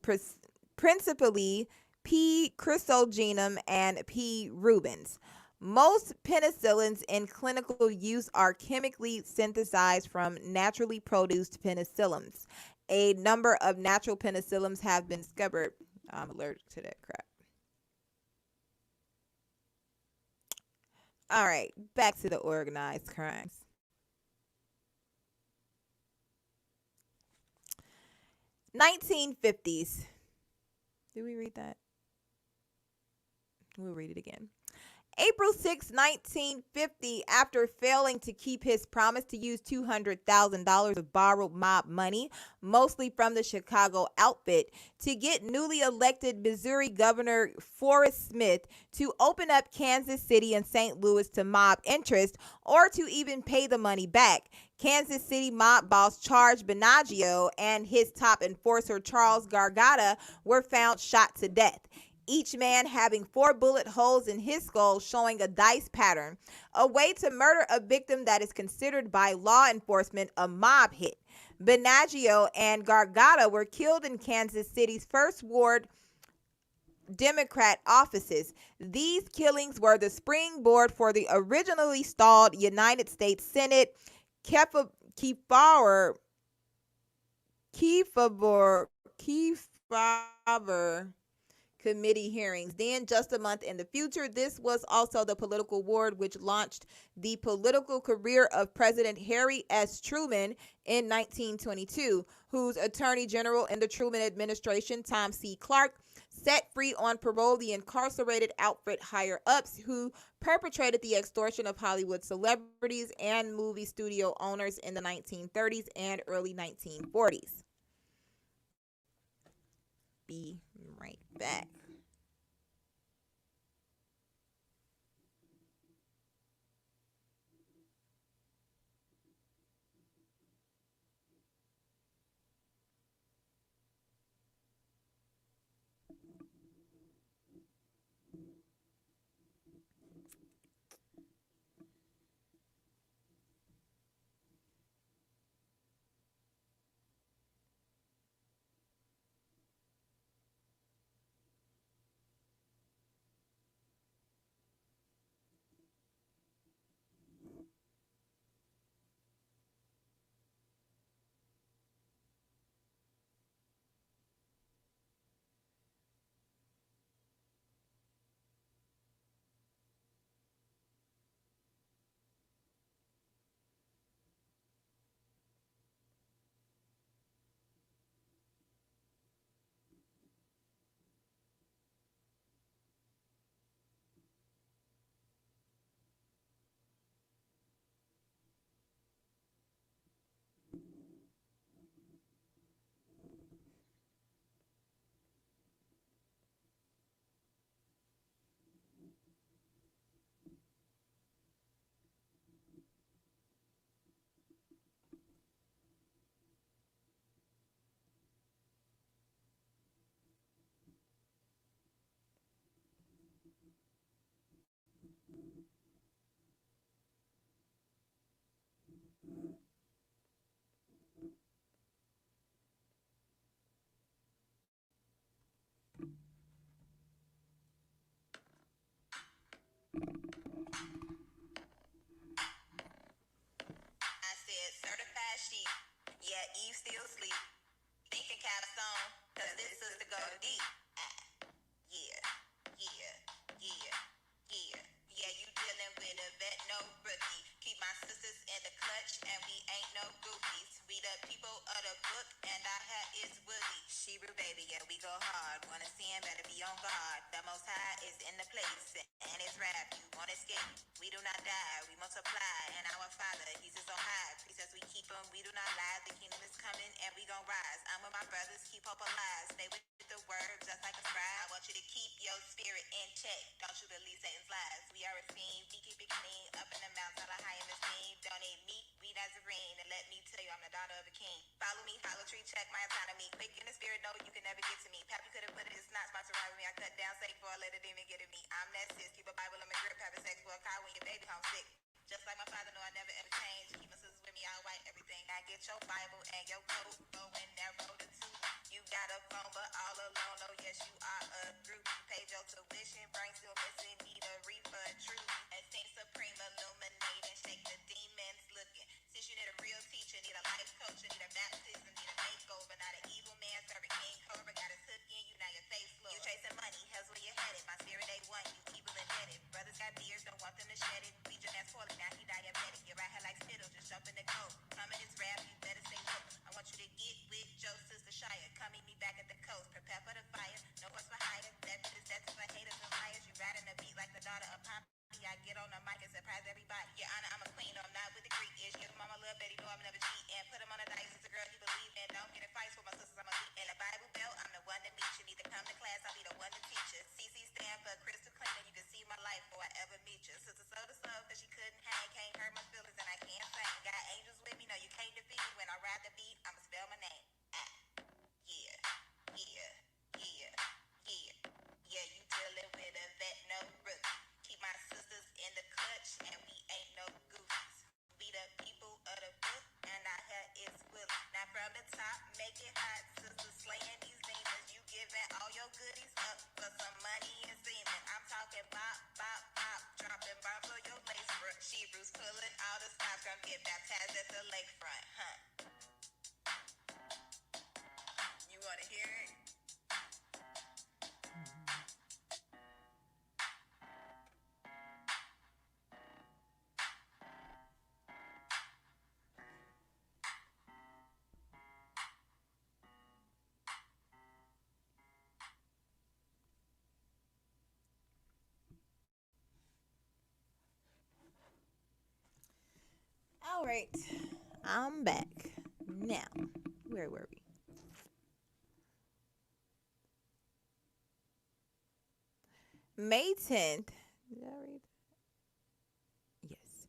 principally P. chrysogenum and P. rubens. Most penicillins in clinical use are chemically synthesized from naturally produced penicillins. A number of natural penicillins have been discovered. I'm allergic to that crap. All right, back to the organized crimes. 1950s. Did we read that? We'll read it again. April 6, 1950, after failing to keep his promise to use $200,000 of borrowed mob money, mostly from the Chicago outfit, to get newly elected Missouri Governor Forrest Smith to open up Kansas City and St. Louis to mob interest or to even pay the money back, Kansas City mob boss Charles Benaggio and his top enforcer Charles Gargata were found shot to death, each man having 4 bullet holes in his skull showing a dice pattern, a way to murder a victim that is considered by law enforcement a mob hit. Benaggio and Gargata were killed in Kansas City's First Ward Democrat offices. These killings were the springboard for the originally stalled United States Senate Kefauver Kefauver Kefauver committee hearings. Then, just a month in the future, this was also the political ward which launched the political career of President Harry S. Truman in 1922, whose Attorney General in the Truman administration, Tom C. Clark, set free on parole the incarcerated outfit higher ups who perpetrated the extortion of Hollywood celebrities and movie studio owners in the 1930s and early 1940s. Be right back. I said certified sheep. Yeah, Eve still sleep. Thinking caps on, cause this sister go deep. Yeah, yeah, yeah, yeah. Yeah, you dealing with a vet, no rookie. Keep my sisters in the clutch, and we ain't no goofies. We the people of the book, and our hat is woody. Shebrew baby, yeah, we go hard. Wanna see him, better be on guard. The most high is in the place, and it's rap. You won't escape. We do not die, we multiply. And our Father, he's just on high. Precepts we keep him, we do not lie. The kingdom is coming, and we gon' rise. I'm with my brothers, keep hope alive. Stay with the word, just like a scribe. I want you to keep your spirit in check. Don't you believe Satan's lies. We are esteemed, we keep it clean. Up in the mountains, all the high in the steam. Don't eat meat, we Nazarene. And let me tell you, I'm the daughter of a king. Follow me, follow tree, check my autonomy. Quick in the spirit, no, you can never get to me. Pappy could have put it, it's not sponsored by me. I cut down Satan for a let a demon get at me. I'm that sis, keep a Bible in my grip, having sex for a car when your baby homesick. Just like my father, no, I never ever change. Keep my sisters with me, all white, everything. I get your Bible and your code, going narrow the two. You got a phone, but all alone. Oh, yes, you are a group. Paid your tuition, brain still missing, need a refund. True, and Saint Supreme illuminating, shake the demons looking. Since you need a real teacher, need a life coach, you need a baptism, need a makeover. Not an evil man serving King Cobra, got his hook in you, now your face look. You chasing money, hell's where you're headed. My spirit ain't one, you evil indebted. Brothers got beards, don't want them to shed it. We just asked poorly, now he diabetic. You're right here like spittle, just jump in the coat. Come in this rap, you better say no. I want you to get with Joe, sister Shire. Come meet me back at the coast, prepare for the fire. No horse for hire, that is that for haters and liars. You riding the beat like the daughter of Poppy. I get on the mic and surprise everybody. Your honor, I'm a queen, no, I'm not with the Greek ish. Give him all my little Betty, know I'm never cheat. And put him on the dice, it's a girl you believe in. Don't get in fights with my sisters, I'm a lead. In the Bible belt, I'm the one to meet you. Need to come to class, I'll be the one to teach you. CC stand for crystal clean, and you can see my life before I ever meet you. Sister so the soul, cause she couldn't hang, can't hurt my feelings, and I can't sing. Got angels with me, no, you can't defeat me. When I ride the beat, I'ma spell my name. Yeah, yeah, yeah, yeah. Yeah, you dealing with a vet, no rookie. Keep my sisters in the clutch, and we ain't no goofies. We the people of the book, and our hair is willy. Now from the top, make it hot, sisters slaying these demons. You giving all your goodies up for some money and semen. I'm talking bop, bop, bop, dropping bombs on your lace front. Shebrew's pulling all the stops, come get baptized at the lakefront, huh? You wanna hear it? All right, I'm back. Now, where were we? May 10th. Did I read? Yes.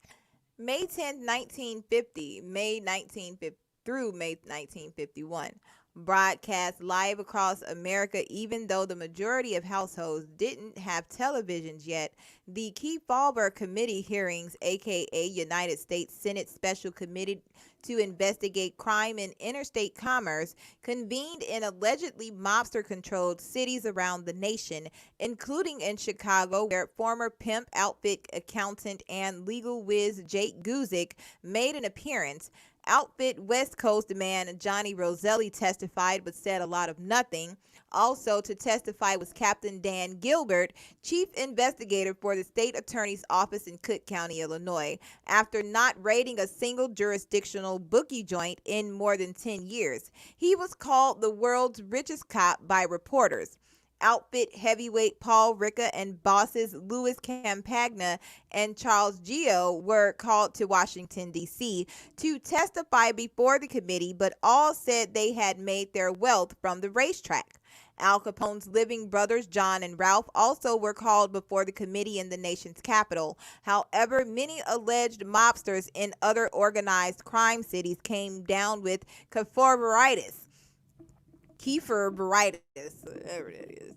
May 10th, 1950, May 1950 through May 1951. Broadcast live across America, even though the majority of households didn't have televisions yet. The Kefauver Committee hearings, aka United States Senate Special Committee to investigate crime in interstate commerce, convened in allegedly mobster controlled cities around the nation, including in Chicago, where former pimp outfit accountant and legal whiz Jake Guzik made an appearance. Outfit West Coast man Johnny Roselli testified but said a lot of nothing. Also to testify was Captain Dan Gilbert, chief investigator for the state attorney's office in Cook County, Illinois, after not raiding a single jurisdictional bookie joint in more than 10 years. He was called the world's richest cop by reporters. Outfit heavyweight Paul Ricca and bosses Louis Campagna and Charles Geo were called to Washington, D.C. to testify before the committee, but all said they had made their wealth from the racetrack. Al Capone's living brothers, John and Ralph, also were called before the committee in the nation's capital. However, many alleged mobsters in other organized crime cities came down with Kefauver-baritis, whatever that is,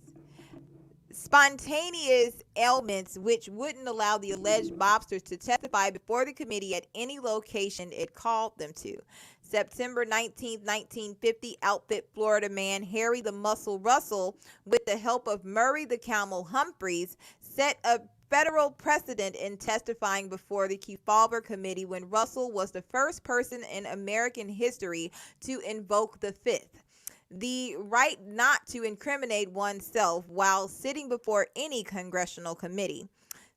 spontaneous ailments which wouldn't allow the alleged mobsters to testify before the committee at any location it called them to. September 19, 1950, outfit Florida man Harry the Muscle Russell, with the help of Murray the Camel Humphreys, set a federal precedent in testifying before the Kefauver Committee when Russell was the first person in American history to invoke the Fifth, the right not to incriminate oneself while sitting before any congressional committee.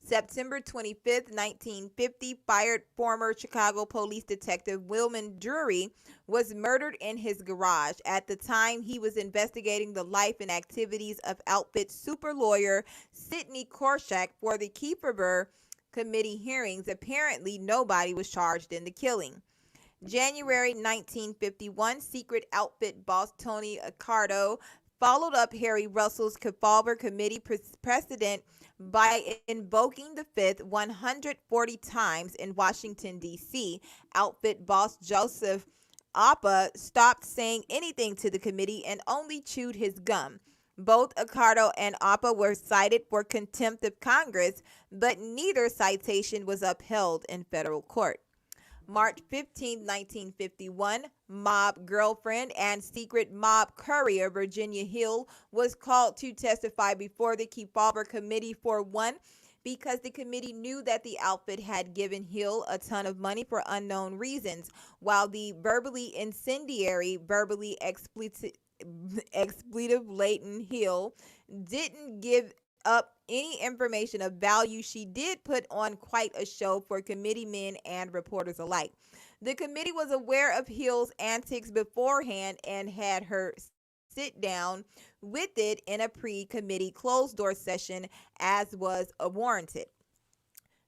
September 25th, 1950, fired former Chicago police detective Wilman Drury was murdered in his garage. At the time, he was investigating the life and activities of outfit super lawyer Sidney Korshak for the Kefauver Committee hearings. Apparently, nobody was charged in the killing. January 1951, secret outfit boss Tony Accardo followed up Harry Russell's Kefauver Committee precedent by invoking the Fifth 140 times in Washington, D.C. Outfit boss Joseph Appa stopped saying anything to the committee and only chewed his gum. Both Accardo and Appa were cited for contempt of Congress, but neither citation was upheld in federal court. March 15, 1951, mob girlfriend and secret mob courier Virginia Hill was called to testify before the Kefauver Committee for one, because the committee knew that the outfit had given Hill a ton of money for unknown reasons, while the verbally incendiary, verbally expletive-laden Hill didn't give up any information of value. She did put on quite a show for committeemen and reporters alike. The committee was aware of Hill's antics beforehand and had her sit down with it in a pre-committee closed-door session, as was warranted.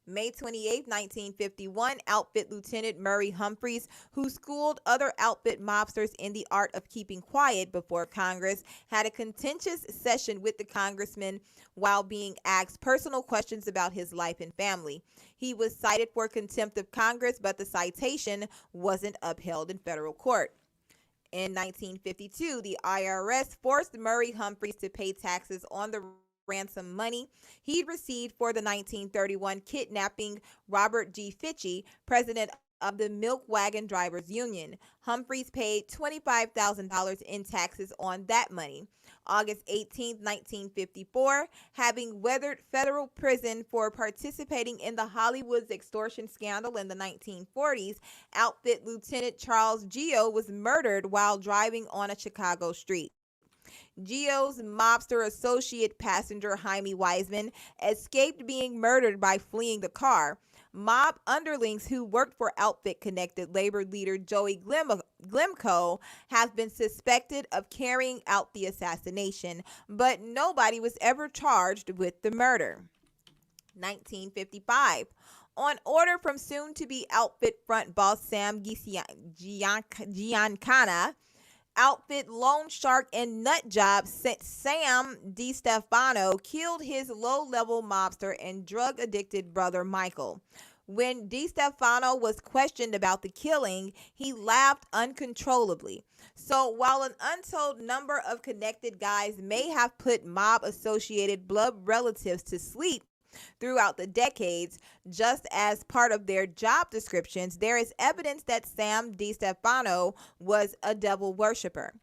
May 28, 1951, outfit Lieutenant Murray Humphreys, who schooled other outfit mobsters in the art of keeping quiet before Congress, had a contentious session with the congressman while being asked personal questions about his life and family. He was cited for contempt of Congress, but the citation wasn't upheld in federal court. In 1952, the IRS forced Murray Humphreys to pay taxes on the ransom money he'd received for the 1931 kidnapping Robert G. Fitchie, president of the Milk Wagon Drivers Union. Humphreys paid $25,000 in taxes on that money. August 18, 1954, having weathered federal prison for participating in the Hollywood's extortion scandal in the 1940s, outfit Lieutenant Charles Geo was murdered while driving on a Chicago street. Geo's mobster associate passenger Jaime Wiseman escaped being murdered by fleeing the car. Mob underlings who worked for outfit-connected labor leader Joey Glimco have been suspected of carrying out the assassination, but nobody was ever charged with the murder. 1955. On order from soon-to-be outfit front boss Sam Giancana, outfit loan shark and nut job Sam DiStefano killed his low-level mobster and drug-addicted brother Michael. When DiStefano was questioned about the killing, he laughed uncontrollably. So while an untold number of connected guys may have put mob-associated blood relatives to sleep throughout the decades, just as part of their job descriptions, there is evidence that Sam DiStefano was a devil worshiper.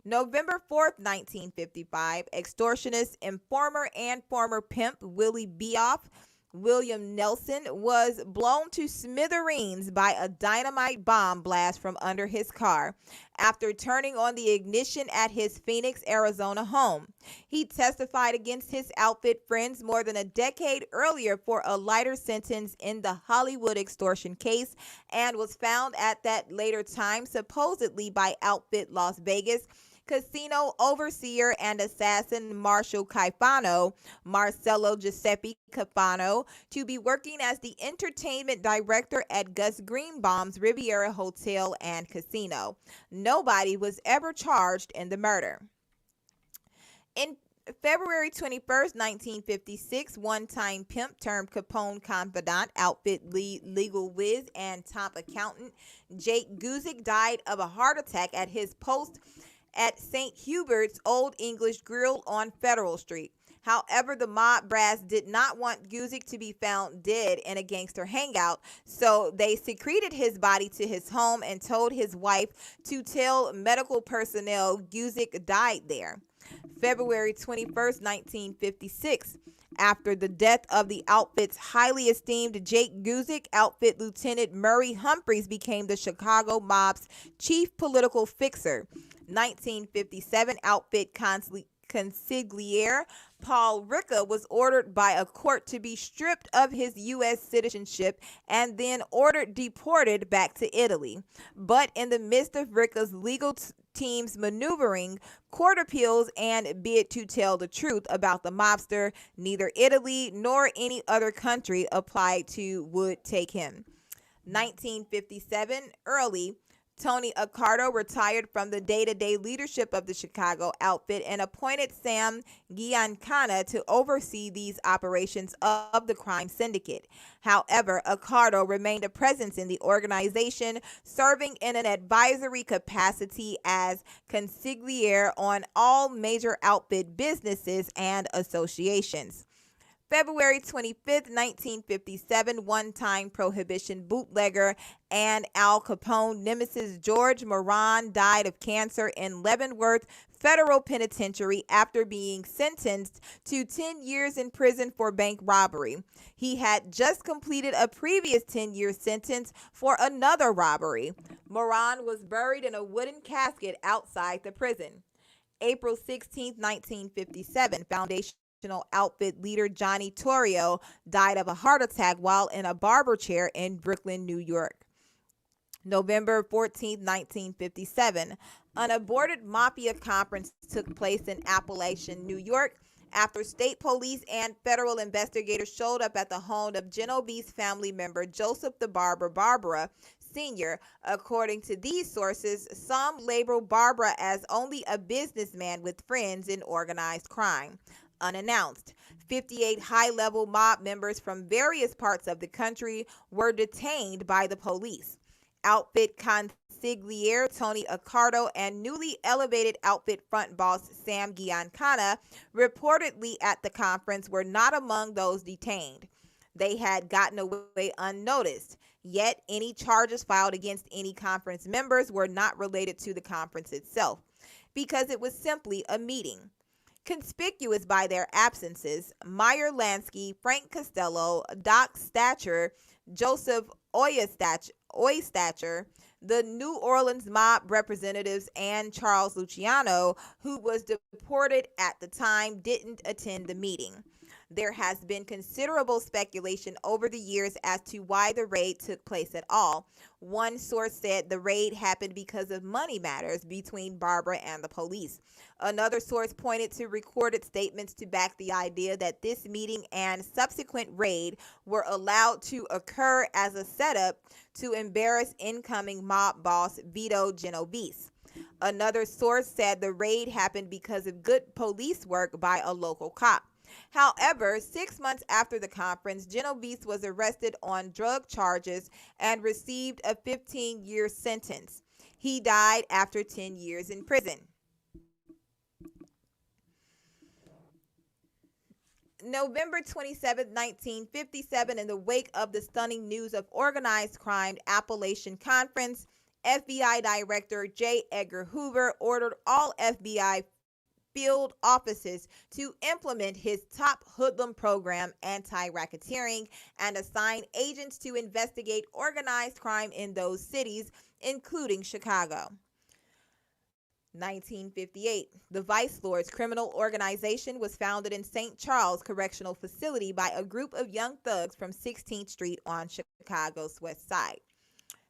November 4th, 1955, extortionist, informer, and former pimp Willie Beoff William Nelson was blown to smithereens by a dynamite bomb blast from under his car after turning on the ignition at his Phoenix, Arizona home. He testified against his outfit friends more than a decade earlier for a lighter sentence in the Hollywood extortion case and was found at that later time supposedly by Outfit Las Vegas casino overseer and assassin Marshall Caifano, Marcello Giuseppe Caifano, to be working as the entertainment director at Gus Greenbaum's Riviera Hotel and Casino. Nobody was ever charged in the murder. In February 21st, 1956, one-time pimp turned Capone confidant, outfit legal whiz, and top accountant Jake Guzik died of a heart attack at his post at St. Hubert's Old English Grill on Federal Street. However, the mob brass did not want Guzik to be found dead in a gangster hangout, so they secreted his body to his home and told his wife to tell medical personnel Guzik died there. February 21st, 1956. After the death of the outfit's highly esteemed Jake Guzik, outfit Lieutenant Murray Humphreys became the Chicago mob's chief political fixer. 1957, outfit consigliere Paul Ricca was ordered by a court to be stripped of his U.S. citizenship and then ordered deported back to Italy. But in the midst of Ricca's legal team's maneuvering, court appeals, and bid to tell the truth about the mobster, neither Italy nor any other country applied to would take him. 1957, early. Tony Accardo retired from the day-to-day leadership of the Chicago outfit and appointed Sam Giancana to oversee these operations of the crime syndicate. However, Accardo remained a presence in the organization, serving in an advisory capacity as consigliere on all major outfit businesses and associations. February 25th, 1957, one-time Prohibition bootlegger and Al Capone nemesis George Moran died of cancer in Leavenworth Federal Penitentiary after being sentenced to 10 years in prison for bank robbery. He had just completed a previous 10-year sentence for another robbery. Moran was buried in a wooden casket outside the prison. April 16th, 1957, Foundation outfit leader Johnny Torrio died of a heart attack while in a barber chair in Brooklyn, New York. November 14, 1957, an aborted mafia conference took place in Appalachian, New York, after state police and federal investigators showed up at the home of Genovese's family member Joseph the Barber Barbara Sr. According to these sources, some label Barbara as only a businessman with friends in organized crime. Unannounced. 58 high-level mob members from various parts of the country were detained by the police. Outfit consigliere Tony Accardo and newly elevated outfit front boss Sam Giancana reportedly at the conference were not among those detained. They had gotten away unnoticed. Yet, any charges filed against any conference members were not related to the conference itself, because it was simply a meeting. Conspicuous by their absences, Meyer Lansky, Frank Costello, Doc Stacher, Joseph Oystacher, the New Orleans mob representatives, and Charles Luciano, who was deported at the time, didn't attend the meeting. There has been considerable speculation over the years as to why the raid took place at all. One source said the raid happened because of money matters between Barbara and the police. Another source pointed to recorded statements to back the idea that this meeting and subsequent raid were allowed to occur as a setup to embarrass incoming mob boss Vito Genovese. Another source said the raid happened because of good police work by a local cop. However, 6 months after the conference, Genovese was arrested on drug charges and received a 15-year sentence. He died after 10 years in prison. November 27, 1957, in the wake of the stunning news of organized crime Appalachian Conference, FBI Director J. Edgar Hoover ordered all FBI field offices to implement his top hoodlum program, anti-racketeering, and assign agents to investigate organized crime in those cities, including Chicago. 1958. The Vice Lords Criminal Organization was founded in St. Charles Correctional Facility by a group of young thugs from 16th Street on Chicago's West Side.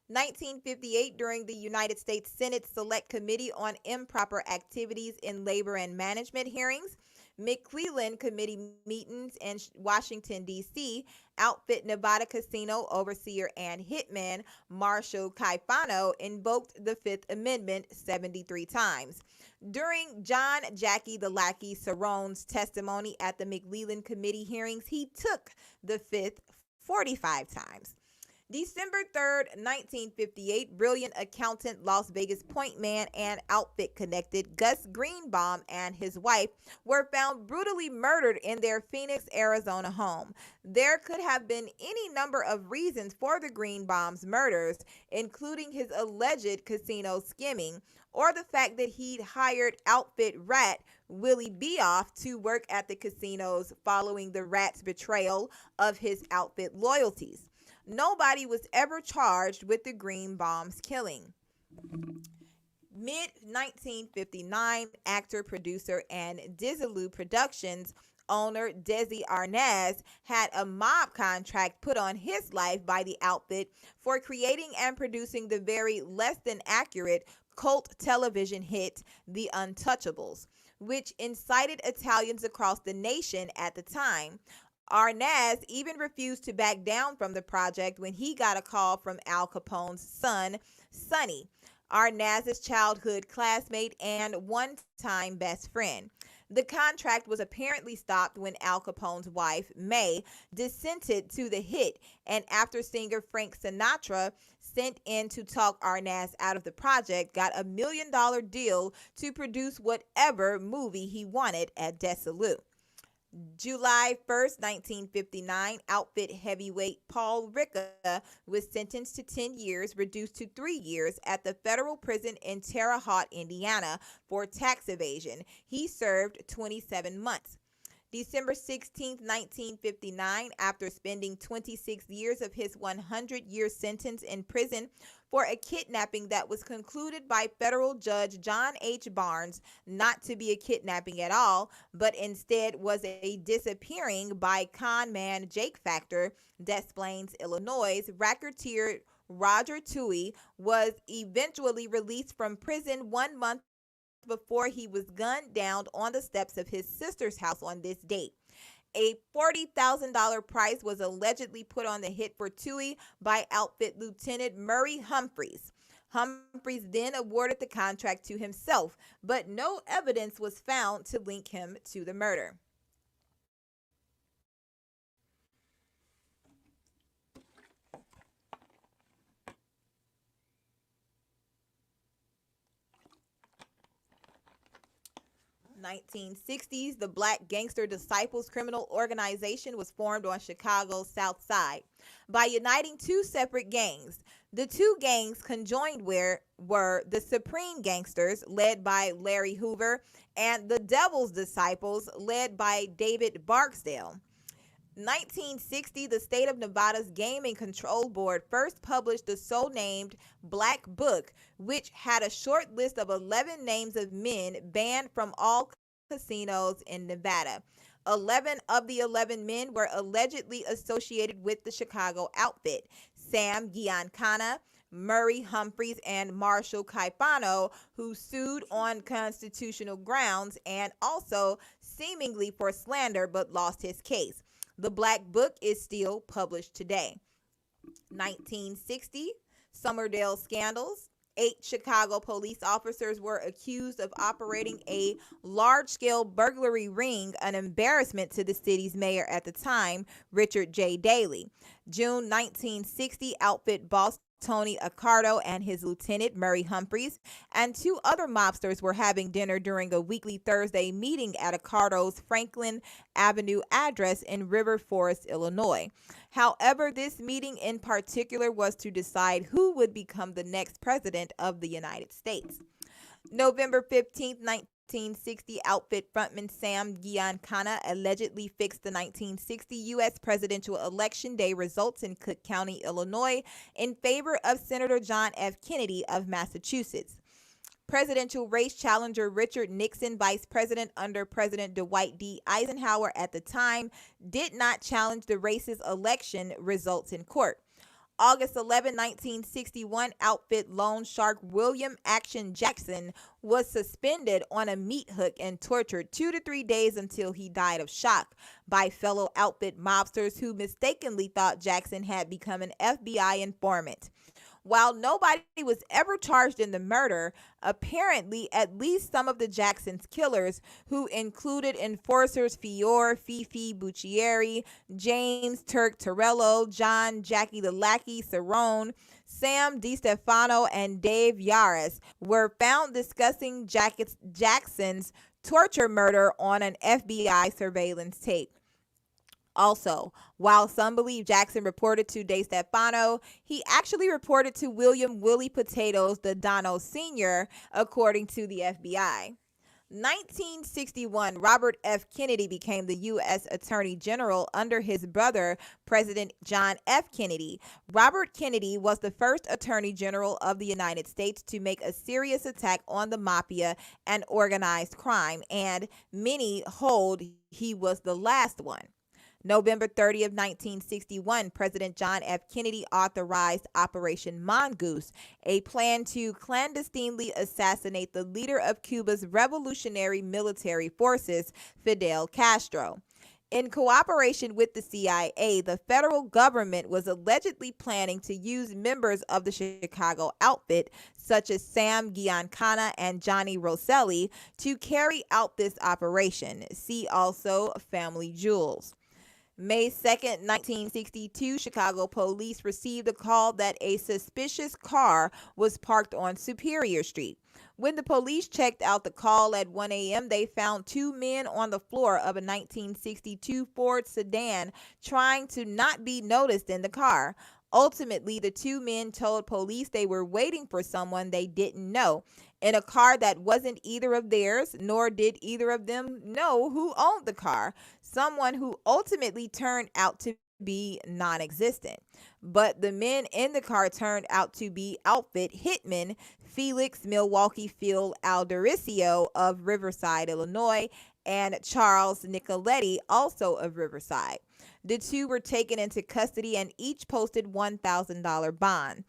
1958, during the United States Senate Select Committee on Improper Activities in Labor and Management hearings, McClellan Committee meetings in Washington, D.C., outfit Nevada casino overseer and hitman Marshall Caifano invoked the Fifth Amendment 73 times. During John Jackie the Lackey Cerrone's testimony at the McClellan Committee hearings, he took the Fifth 45 times. December 3rd, 1958, brilliant accountant, Las Vegas point man, and outfit connected Gus Greenbaum and his wife were found brutally murdered in their Phoenix, Arizona home. There could have been any number of reasons for the Greenbaum's murders, including his alleged casino skimming, or the fact that he'd hired outfit rat Willie Beoff to work at the casinos following the rat's betrayal of his outfit loyalties. Nobody was ever charged with the Greenbaum's killing. Mid-1959, actor, producer, and Desilu Productions owner Desi Arnaz had a mob contract put on his life by the outfit for creating and producing the very less than accurate cult television hit The Untouchables, which incited Italians across the nation at the time. Arnaz even refused to back down from the project when he got a call from Al Capone's son, Sonny, Arnaz's childhood classmate and one-time best friend. The contract was apparently stopped when Al Capone's wife, May, dissented to the hit, and after singer Frank Sinatra sent in to talk Arnaz out of the project, got $1 million deal to produce whatever movie he wanted at Desilu. July 1st, 1959, outfit heavyweight Paul Ricca was sentenced to 10 years, reduced to 3 years at the federal prison in Terre Haute, Indiana, for tax evasion. He served 27 months. December 16, 1959, after spending 26 years of his 100-year sentence in prison for a kidnapping that was concluded by federal judge John H. Barnes not to be a kidnapping at all, but instead was a disappearing by con man Jake Factor, Des Plaines, Illinois, racketeer Roger Toohey was eventually released from prison 1 month before he was gunned down on the steps of his sister's house on this date. A $40,000 price was allegedly put on the hit for Toohey by outfit Lieutenant Murray Humphreys. Humphreys then awarded the contract to himself, but no evidence was found to link him to the murder. In the 1960s, the Black Gangster Disciples criminal organization was formed on Chicago's South Side by uniting two separate gangs. The two gangs conjoined were the Supreme Gangsters, led by Larry Hoover, and the Devil's Disciples, led by David Barksdale. 1960, the state of Nevada's Gaming Control Board first published the so-named Black Book, which had a short list of 11 names of men banned from all casinos in Nevada. 11 of the 11 men were allegedly associated with the Chicago outfit. Sam Giancana, Murray Humphreys, and Marshall Caifano, who sued on constitutional grounds and also seemingly for slander but lost his case. The Black Book is still published today. 1960, Somerdale scandals. 8 Chicago police officers were accused of operating a large-scale burglary ring, an embarrassment to the city's mayor at the time, Richard J. Daley. June 1960, outfit boss Tony Accardo and his lieutenant Murray Humphreys and 2 other mobsters were having dinner during a weekly Thursday meeting at Accardo's Franklin Avenue address in River Forest, Illinois. However, this meeting in particular was to decide who would become the next president of the United States. November 15th, 1960, outfit frontman Sam Giancana allegedly fixed the 1960 U.S. presidential election day results in Cook County, Illinois, in favor of Senator John F. Kennedy of Massachusetts. Presidential race challenger Richard Nixon, vice president under President Dwight D. Eisenhower at the time, did not challenge the race's election results in court. August 11, 1961, outfit loan shark William Action Jackson was suspended on a meat hook and tortured 2 to 3 days until he died of shock by fellow outfit mobsters who mistakenly thought Jackson had become an FBI informant. While nobody was ever charged in the murder, apparently at least some of the Jackson's killers, who included enforcers Fior, Fifi Buccieri, James Turk Torello, John Jackie the Lackey Cerrone, Sam DiStefano, and Dave Yaris, were found discussing Jackson's torture murder on an FBI surveillance tape. Also, while some believe Jackson reported to DeStefano, he actually reported to William Willie Potatoes Dodano Sr., according to the FBI. 1961, Robert F. Kennedy became the U.S. Attorney General under his brother, President John F. Kennedy. Robert Kennedy was the first Attorney General of the United States to make a serious attack on the mafia and organized crime, and many hold he was the last one. November 30th, 1961, President John F. Kennedy authorized Operation Mongoose, a plan to clandestinely assassinate the leader of Cuba's revolutionary military forces, Fidel Castro. In cooperation with the CIA, the federal government was allegedly planning to use members of the Chicago outfit, such as Sam Giancana and Johnny Rosselli, to carry out this operation. See also Family Jewels. May 2nd, 1962, Chicago police received a call that a suspicious car was parked on Superior Street. When the police checked out the call at 1 a.m., they found 2 men on the floor of a 1962 Ford sedan trying to not be noticed in the car. Ultimately, the 2 men told police they were waiting for someone they didn't know in a car that wasn't either of theirs, nor did either of them know who owned the car, someone who ultimately turned out to be non-existent. But the men in the car turned out to be outfit hitmen Felix Milwaukee Phil Aldericio of Riverside, Illinois, and Charles Nicoletti, also of Riverside. The 2 were taken into custody and each posted $1,000 bond.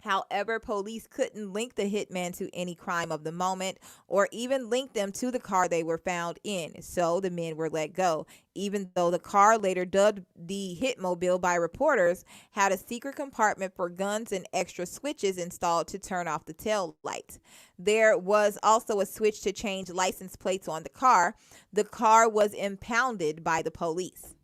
However, police couldn't link the hitman to any crime of the moment or even link them to the car they were found in, so the men were let go, even though the car, later dubbed the Hitmobile by reporters, had a secret compartment for guns and extra switches installed to turn off the tail lights. There was also a switch to change license plates on the car. The car was impounded by the police.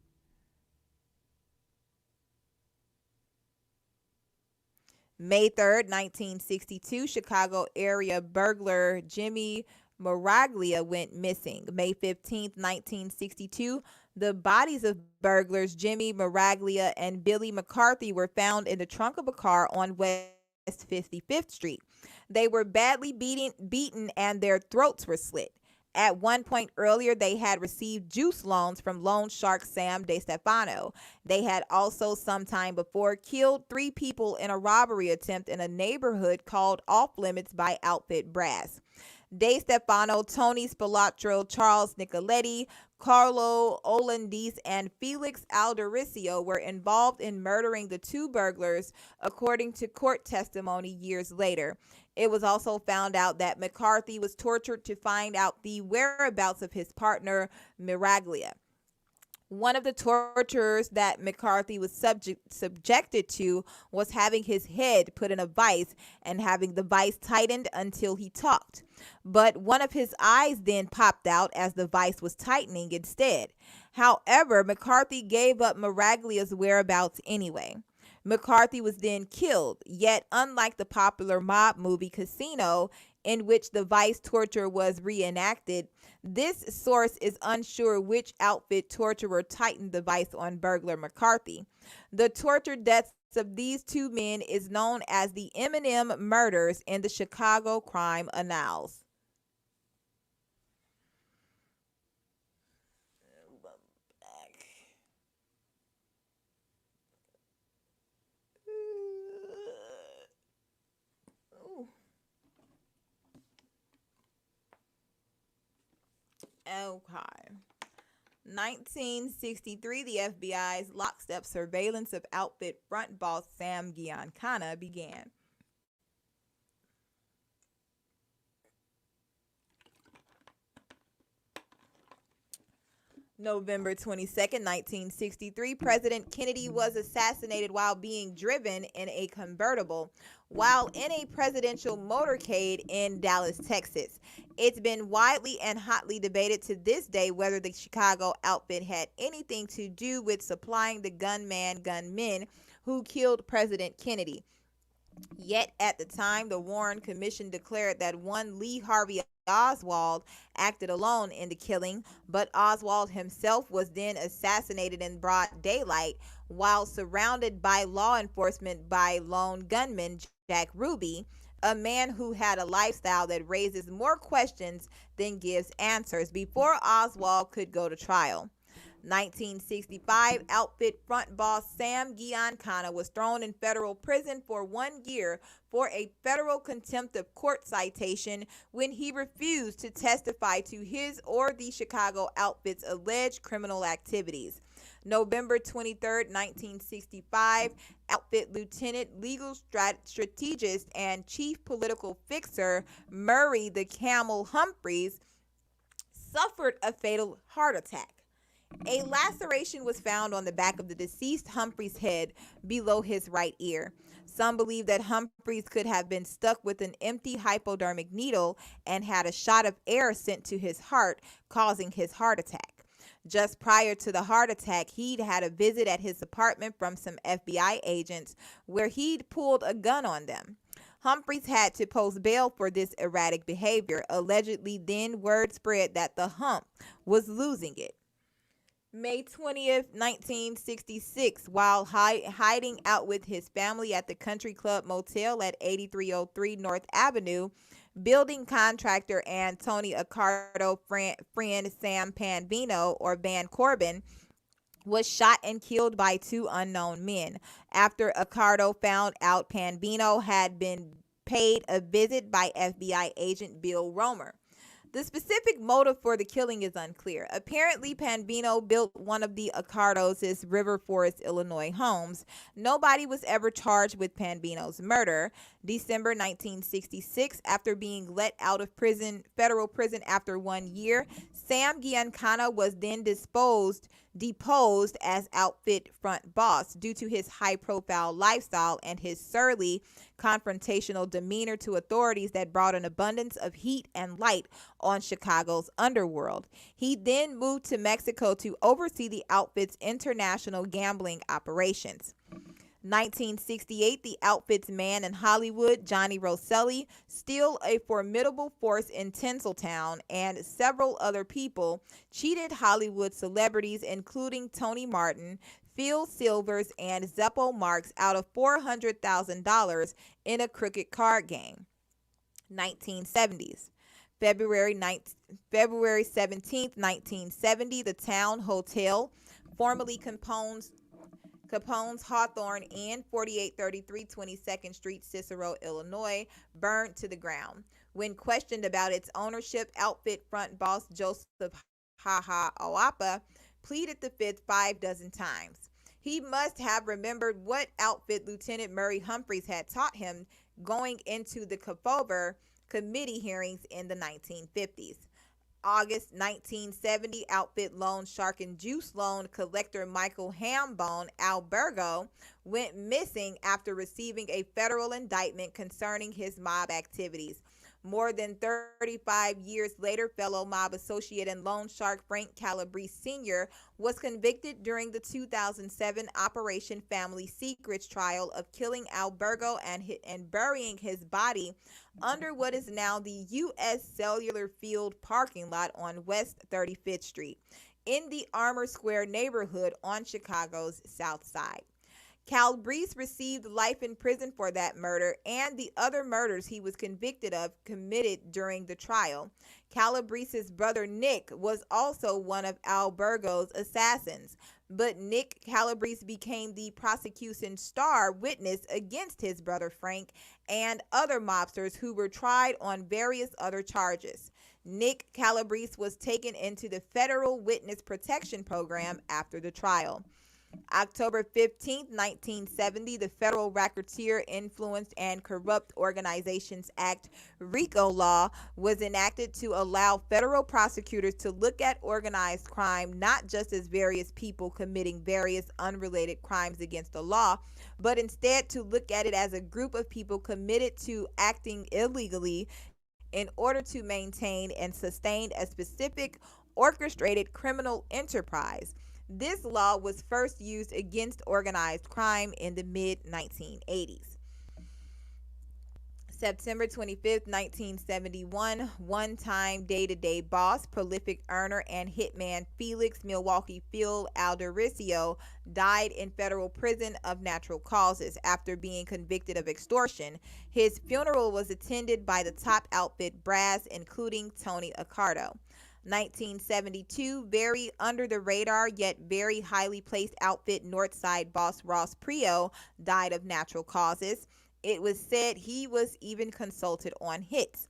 May 3rd, 1962, Chicago area burglar Jimmy Miraglia went missing. May 15th, 1962, the bodies of burglars Jimmy Miraglia and Billy McCarthy were found in the trunk of a car on West 55th Street. They were badly beaten and their throats were slit. At one point earlier, they had received juice loans from loan shark Sam DeStefano. They had also sometime before killed 3 people in a robbery attempt in a neighborhood called Off Limits by Outfit Brass. De Stefano, Tony Spilotro, Charles Nicoletti, Carlo Olandis, and Felix Aldericio were involved in murdering the two burglars, according to court testimony years later. It was also found out that McCarthy was tortured to find out the whereabouts of his partner, Miraglia. One of the tortures that McCarthy was subjected to was having his head put in a vice and having the vice tightened until he talked. But one of his eyes then popped out as the vice was tightening instead. However, McCarthy gave up Miraglia's whereabouts anyway. McCarthy was then killed, yet unlike the popular mob movie Casino, in which the vice torture was reenacted, this source is unsure which outfit torturer tightened the vice on burglar McCarthy. The torture deaths of these two men is known as the Eminem murders in the Chicago crime annals. Okay. 1963, the FBI's lockstep surveillance of outfit front boss Sam Giancana began. November 22nd, 1963, President Kennedy was assassinated while being driven in a convertible while in a presidential motorcade in Dallas, Texas. It's been widely and hotly debated to this day whether the Chicago outfit had anything to do with supplying the gunmen who killed President Kennedy. Yet at the time, the Warren Commission declared that one Lee Harvey Oswald acted alone in the killing, but Oswald himself was then assassinated in broad daylight while surrounded by law enforcement by lone gunman Jack Ruby, a man who had a lifestyle that raises more questions than gives answers, before Oswald could go to trial. 1965, outfit front boss Sam Giancana was thrown in federal prison for 1 year for a federal contempt of court citation when he refused to testify to his or the Chicago outfit's alleged criminal activities. November 23, 1965, outfit lieutenant, legal strategist, and chief political fixer Murray the Camel Humphreys suffered a fatal heart attack. A laceration was found on the back of the deceased Humphrey's head below his right ear. Some believe that Humphreys could have been stuck with an empty hypodermic needle and had a shot of air sent to his heart, causing his heart attack. Just prior to the heart attack, he'd had a visit at his apartment from some FBI agents where he'd pulled a gun on them. Humphreys had to post bail for this erratic behavior. Allegedly, then word spread that the hump was losing it. May 20th, 1966, while hiding out with his family at the Country Club Motel at 8303 North Avenue, building contractor Anthony Accardo friend Sam Panvino, or Van Corbin, was shot and killed by two unknown men. After Accardo found out Panvino had been paid a visit by FBI agent Bill Romer. The specific motive for the killing is unclear. Apparently, Panvino built one of the Accardos' River Forest, Illinois homes. Nobody was ever charged with Panvino's murder. December 1966, after being let out of federal prison after 1 year, Sam Giancana was then deposed as outfit front boss due to his high-profile lifestyle and his surly, confrontational demeanor to authorities that brought an abundance of heat and light on Chicago's underworld. He then moved to Mexico to oversee the outfit's international gambling operations. 1968, the outfit's man in Hollywood, Johnny Rosselli, still a formidable force in Tinseltown, and several other people cheated Hollywood celebrities, including Tony Martin, Phil Silvers, and Zeppo Marx, out of $400,000 in a crooked card game. 1970s. February 17th, 1970, the Town Hotel, formerly composed Capone's Hawthorne Inn, 4833 22nd Street, Cicero, Illinois, burned to the ground. When questioned about its ownership, outfit front boss Joseph Haha Awapa pleaded the fifth 5 times. He must have remembered what outfit Lieutenant Murray Humphreys had taught him going into the Kefauver committee hearings in the 1950s. August 1970, outfit loan shark and juice loan collector Michael Hambone Albergo went missing after receiving a federal indictment concerning his mob activities. More than 35 years later, fellow mob associate and loan shark Frank Calabrese Sr. was convicted during the 2007 Operation Family Secrets trial of killing Albergo and burying his body under what is now the U.S. Cellular Field parking lot on West 35th Street in the Armour Square neighborhood on Chicago's South Side. Calabrese received life in prison for that murder and the other murders he was convicted of committed during the trial. Calabrese's brother Nick was also one of Albergo's assassins, but Nick Calabrese became the prosecution's star witness against his brother Frank and other mobsters who were tried on various other charges. Nick Calabrese was taken into the Federal Witness Protection Program after the trial. October 15, 1970, the Federal Racketeer Influenced and Corrupt Organizations Act, RICO law, was enacted to allow federal prosecutors to look at organized crime not just as various people committing various unrelated crimes against the law, but instead to look at it as a group of people committed to acting illegally in order to maintain and sustain a specific orchestrated criminal enterprise. This law was first used against organized crime in the mid-1980s. September 25, 1971, one-time day-to-day boss, prolific earner, and hitman Felix Milwaukee Phil Aldericio died in federal prison of natural causes after being convicted of extortion. His funeral was attended by the top outfit brass, including Tony Accardo. 1972, very under the radar yet very highly placed outfit Northside boss Ross Prio died of natural causes. It was said he was even consulted on hits.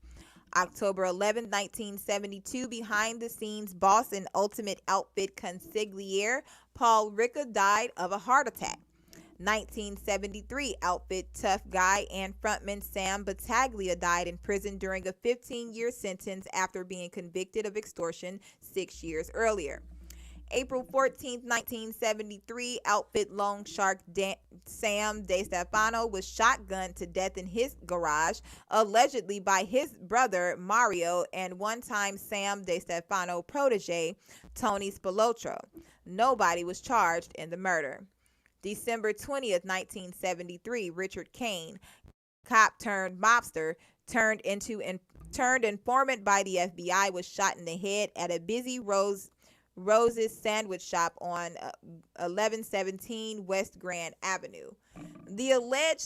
October 11, 1972, behind the scenes boss and ultimate outfit consigliere Paul Ricca died of a heart attack. 1973, outfit tough guy and frontman Sam Battaglia died in prison during a 15-year sentence after being convicted of extortion 6 years earlier. April 14, 1973, outfit loan shark Sam DeStefano was shotgunned to death in his garage, allegedly by his brother Mario and one-time Sam DeStefano protege Tony Spilotro. Nobody was charged in the murder. December 20th, 1973, Richard Kane, cop turned mobster, turned informant by the FBI, was shot in the head at a busy Rose's sandwich shop on 1117 West Grand Avenue. The alleged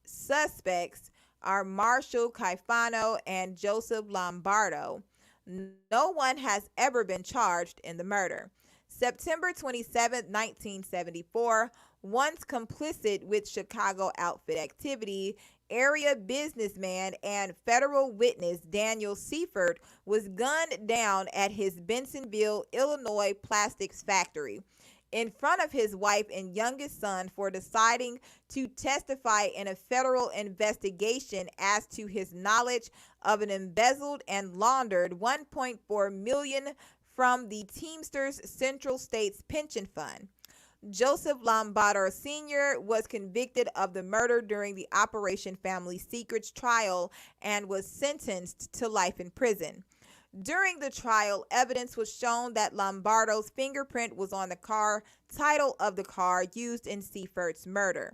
suspects are Marshall Caifano and Joseph Lombardo. No one has ever been charged in the murder. September 27, 1974, once complicit with Chicago outfit activity, area businessman and federal witness Daniel Seifert was gunned down at his Bensonville, Illinois plastics factory in front of his wife and youngest son for deciding to testify in a federal investigation as to his knowledge of an embezzled and laundered $1.4 million from the Teamsters Central States Pension Fund. Joseph Lombardo Sr. was convicted of the murder during the Operation Family Secrets trial and was sentenced to life in prison. During the trial, evidence was shown that Lombardo's fingerprint was on the title of the car used in Seifert's murder.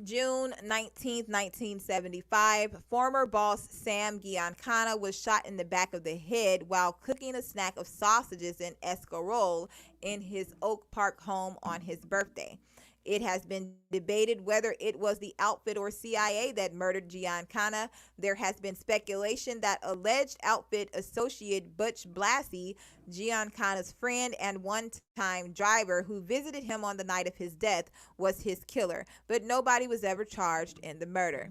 June 19, 1975, former boss Sam Giancana was shot in the back of the head while cooking a snack of sausages in Escarole in his Oak Park home on his birthday. It has been debated whether it was the outfit or CIA that murdered Giancana. There has been speculation that alleged outfit associate Butch Blassie, Giancana's friend and one-time driver who visited him on the night of his death, was his killer, but nobody was ever charged in the murder.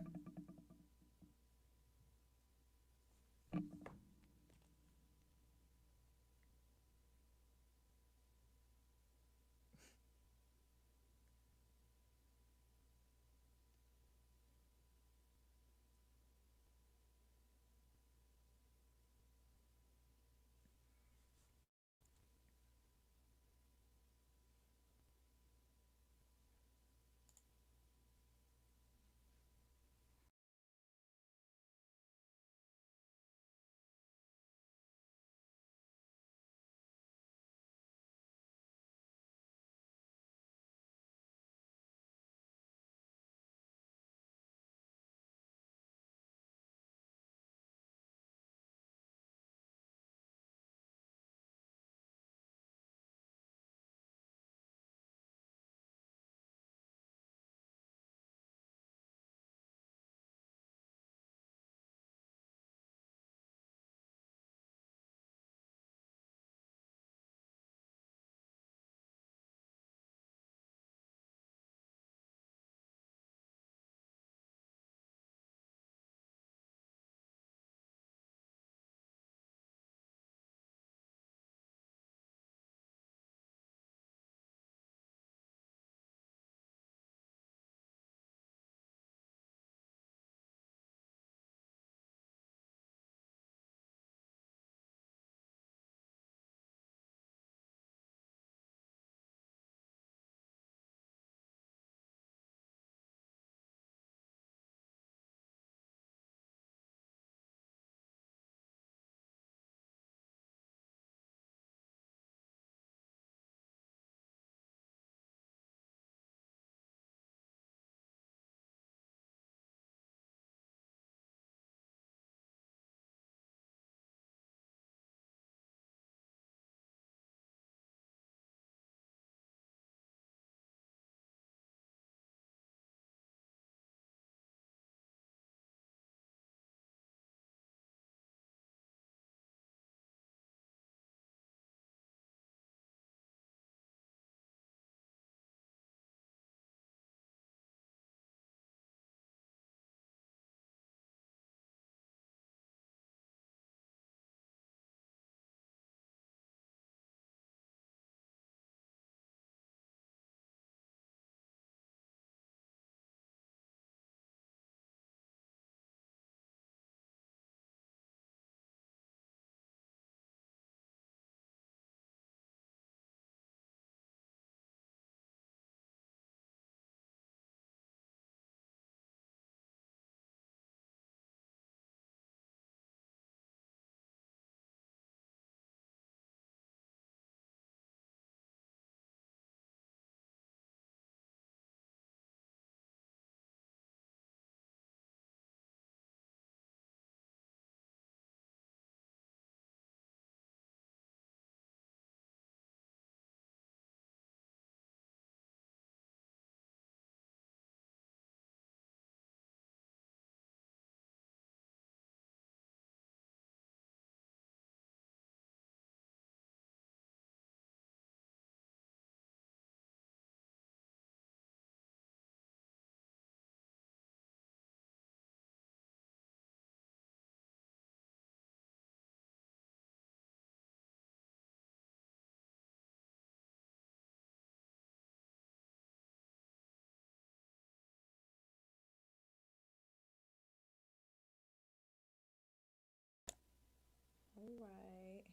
All right.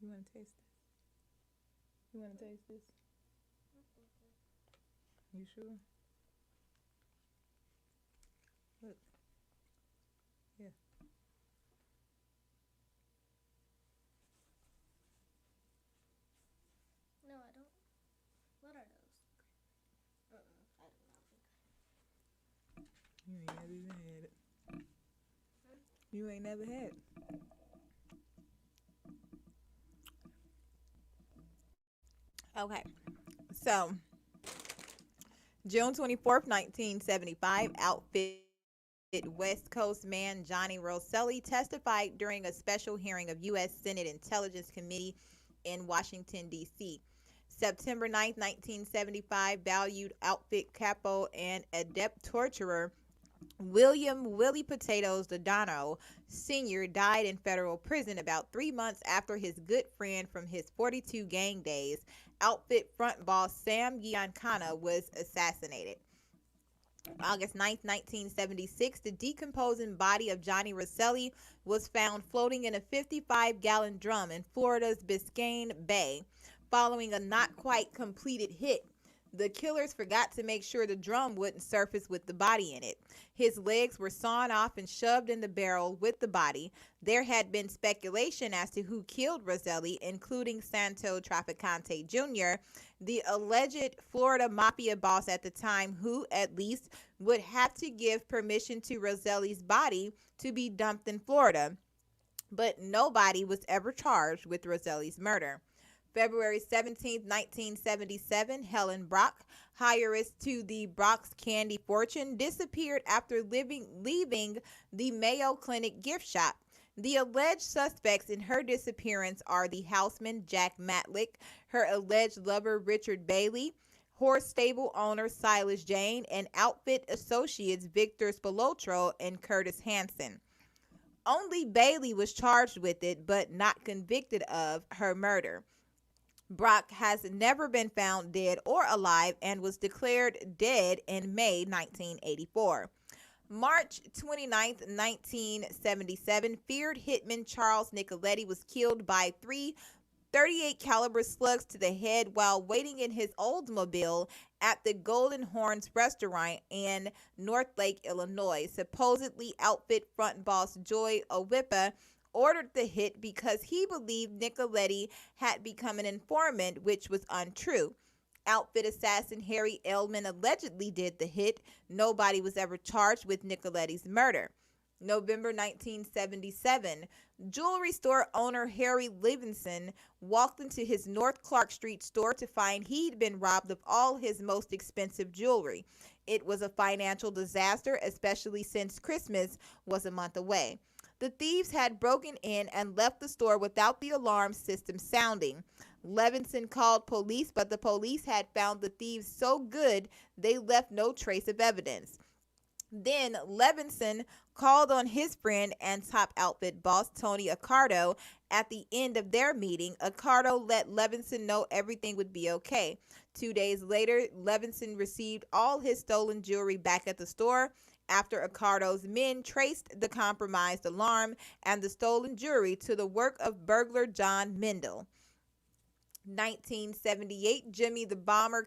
You want to taste this? You want to taste this? You sure? Look. Yeah. No, I don't. What are those? I do not think. You ain't never even had it. You ain't never had it. Okay. So, June 24th, 1975, Outfit West Coast man Johnny Rosselli testified during a special hearing of U.S. Senate Intelligence Committee in Washington, D.C. September 9th, 1975, valued outfit capo and adept torturer William Willie Potatoes Dodano Sr. died in federal prison about 3 months after his good friend from his 42 gang days, outfit front boss Sam Giancana, was assassinated. August 9th, 1976, the decomposing body of Johnny Rosselli was found floating in a 55-gallon drum in Florida's Biscayne Bay following a not quite completed hit. The killers forgot to make sure the drum wouldn't surface with the body in it. His legs were sawn off and shoved in the barrel with the body. There had been speculation as to who killed Rosselli, including Santo Traficante Jr., the alleged Florida mafia boss at the time, who at least would have to give permission to Rosselli's body to be dumped in Florida. But nobody was ever charged with Rosselli's murder. February 17th, 1977, Helen Brock, heiress to the Brock's candy fortune, disappeared after leaving the Mayo Clinic gift shop. The alleged suspects in her disappearance are the houseman Jack Matlick, her alleged lover Richard Bailey, horse stable owner Silas Jane, and outfit associates Victor Spilotro and Curtis Hanson. Only Bailey was charged with it, but not convicted of her murder. Brock has never been found dead or alive and was declared dead in May 1984. March 29th, 1977, feared hitman Charles Nicoletti was killed by three 38 caliber slugs to the head while waiting in his Oldsmobile at the Golden Horns restaurant in Northlake, Illinois. Supposedly, outfit front boss Joy Owipa ordered the hit because he believed Nicoletti had become an informant, which was untrue. Outfit assassin Harry Edelman allegedly did the hit. Nobody was ever charged with Nicoletti's murder. November 1977, jewelry store owner Harry Levinson walked into his North Clark Street store to find he'd been robbed of all his most expensive jewelry. It was a financial disaster, especially since Christmas was a month away. The thieves had broken in and left the store without the alarm system sounding. Levinson called police, but the police had found the thieves so good they left no trace of evidence. Then Levinson called on his friend and top outfit boss Tony Accardo. At the end of their meeting, Accardo let Levinson know everything would be okay. 2 days later, Levinson received all his stolen jewelry back at the store after Accardo's men traced the compromised alarm and the stolen jewelry to the work of burglar John Mendel. 1978, Jimmy the Bomber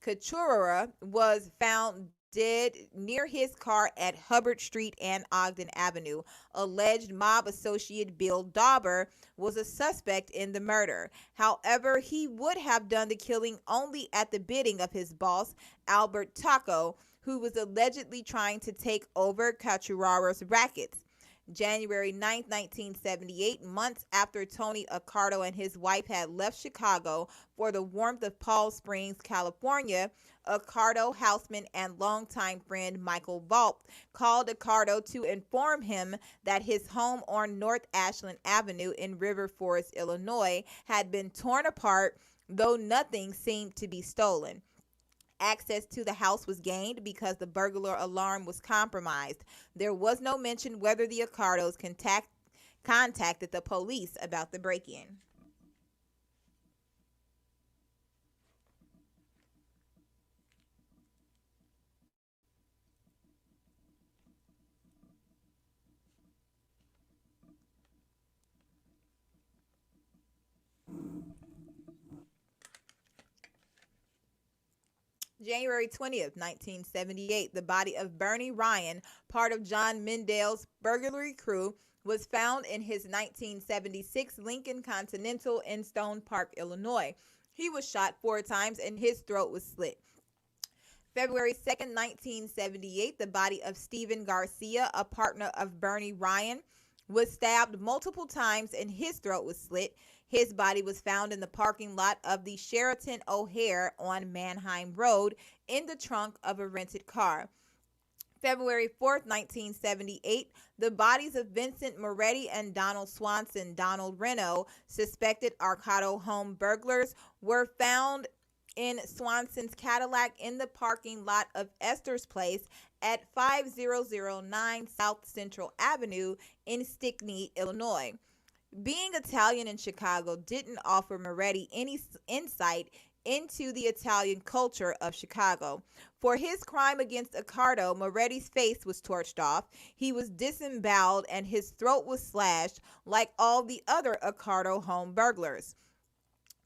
Coutura was found dead near his car at Hubbard Street and Ogden Avenue. Alleged mob associate Bill Dauber was a suspect in the murder. However, he would have done the killing only at the bidding of his boss, Albert Taco, who was allegedly trying to take over Couturara's rackets. January 9th, 1978, months after Tony Accardo and his wife had left Chicago for the warmth of Palm Springs, California, Accardo houseman and longtime friend Michael Vault called Accardo to inform him that his home on North Ashland Avenue in River Forest, Illinois, had been torn apart, though nothing seemed to be stolen. Access to the house was gained because the burglar alarm was compromised. There was no mention whether the Accardos contacted the police about the break-in. January 20th, 1978, the body of Bernie Ryan, part of John Mendel's burglary crew, was found in his 1976 Lincoln Continental in Stone Park, Illinois. He was shot 4 times and his throat was slit. February 2nd, 1978, the body of Stephen Garcia, a partner of Bernie Ryan, was stabbed multiple times and his throat was slit. His body was found in the parking lot of the Sheraton O'Hare on Mannheim Road in the trunk of a rented car. February 4th, 1978, the bodies of Vincent Moretti and Donald Swanson, Donald Renault, suspected Arcado home burglars, were found in Swanson's Cadillac in the parking lot of Esther's Place at 5009 South Central Avenue in Stickney, Illinois. Being Italian in Chicago didn't offer Moretti any insight into the Italian culture of Chicago. For his crime against Accardo, Moretti's face was torched off, he was disemboweled, and his throat was slashed like all the other Accardo home burglars.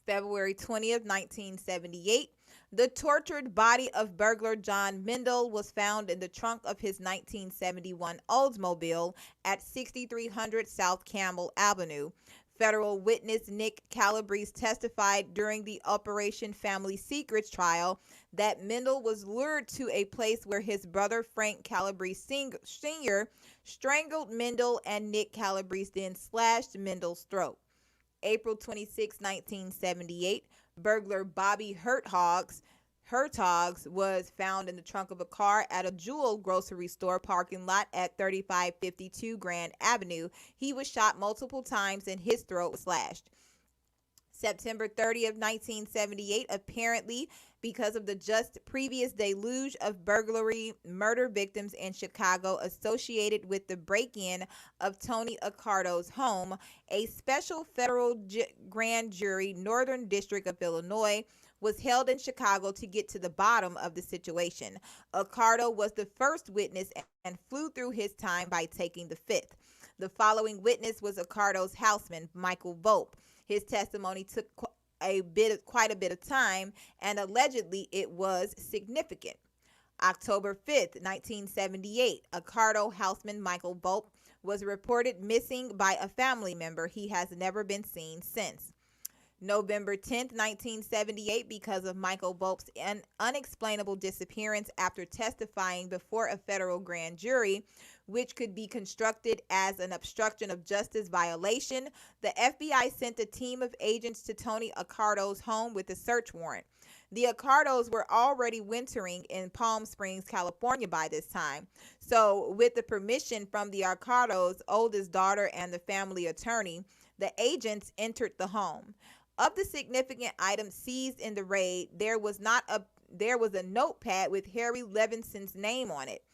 February 20th, 1978, the tortured body of burglar John Mendel was found in the trunk of his 1971 Oldsmobile at 6300 South Campbell Avenue. Federal witness Nick Calabrese testified during the Operation Family Secrets trial that Mendel was lured to a place where his brother Frank Calabrese Sr. strangled Mendel, and Nick Calabrese then slashed Mendel's throat. April 26, 1978, burglar Bobby Hertogs was found in the trunk of a car at a Jewel grocery store parking lot at 3552 Grand Avenue. He was shot multiple times and his throat was slashed. September 30th, 1978, apparently because of the just previous deluge of burglary murder victims in Chicago associated with the break-in of Tony Accardo's home, a special federal grand jury, Northern District of Illinois, was held in Chicago to get to the bottom of the situation. Accardo was the first witness and flew through his time by taking the fifth. The following witness was Accardo's houseman, Michael Volpe. His testimony took quite a bit of time, and allegedly it was significant. October 5th, 1978, Accardo houseman Michael Volpe was reported missing by a family member. He has never been seen since. November 10th, 1978, because of Michael Volpe's unexplainable disappearance after testifying before a federal grand jury, which could be construed as an obstruction of justice violation, the FBI sent a team of agents to Tony Accardo's home with a search warrant. The Accardos were already wintering in Palm Springs, California by this time. So, with the permission from the Accardos' oldest daughter and the family attorney, the agents entered the home. Of the significant items seized in the raid, there was a notepad with Harry Levinson's name on it.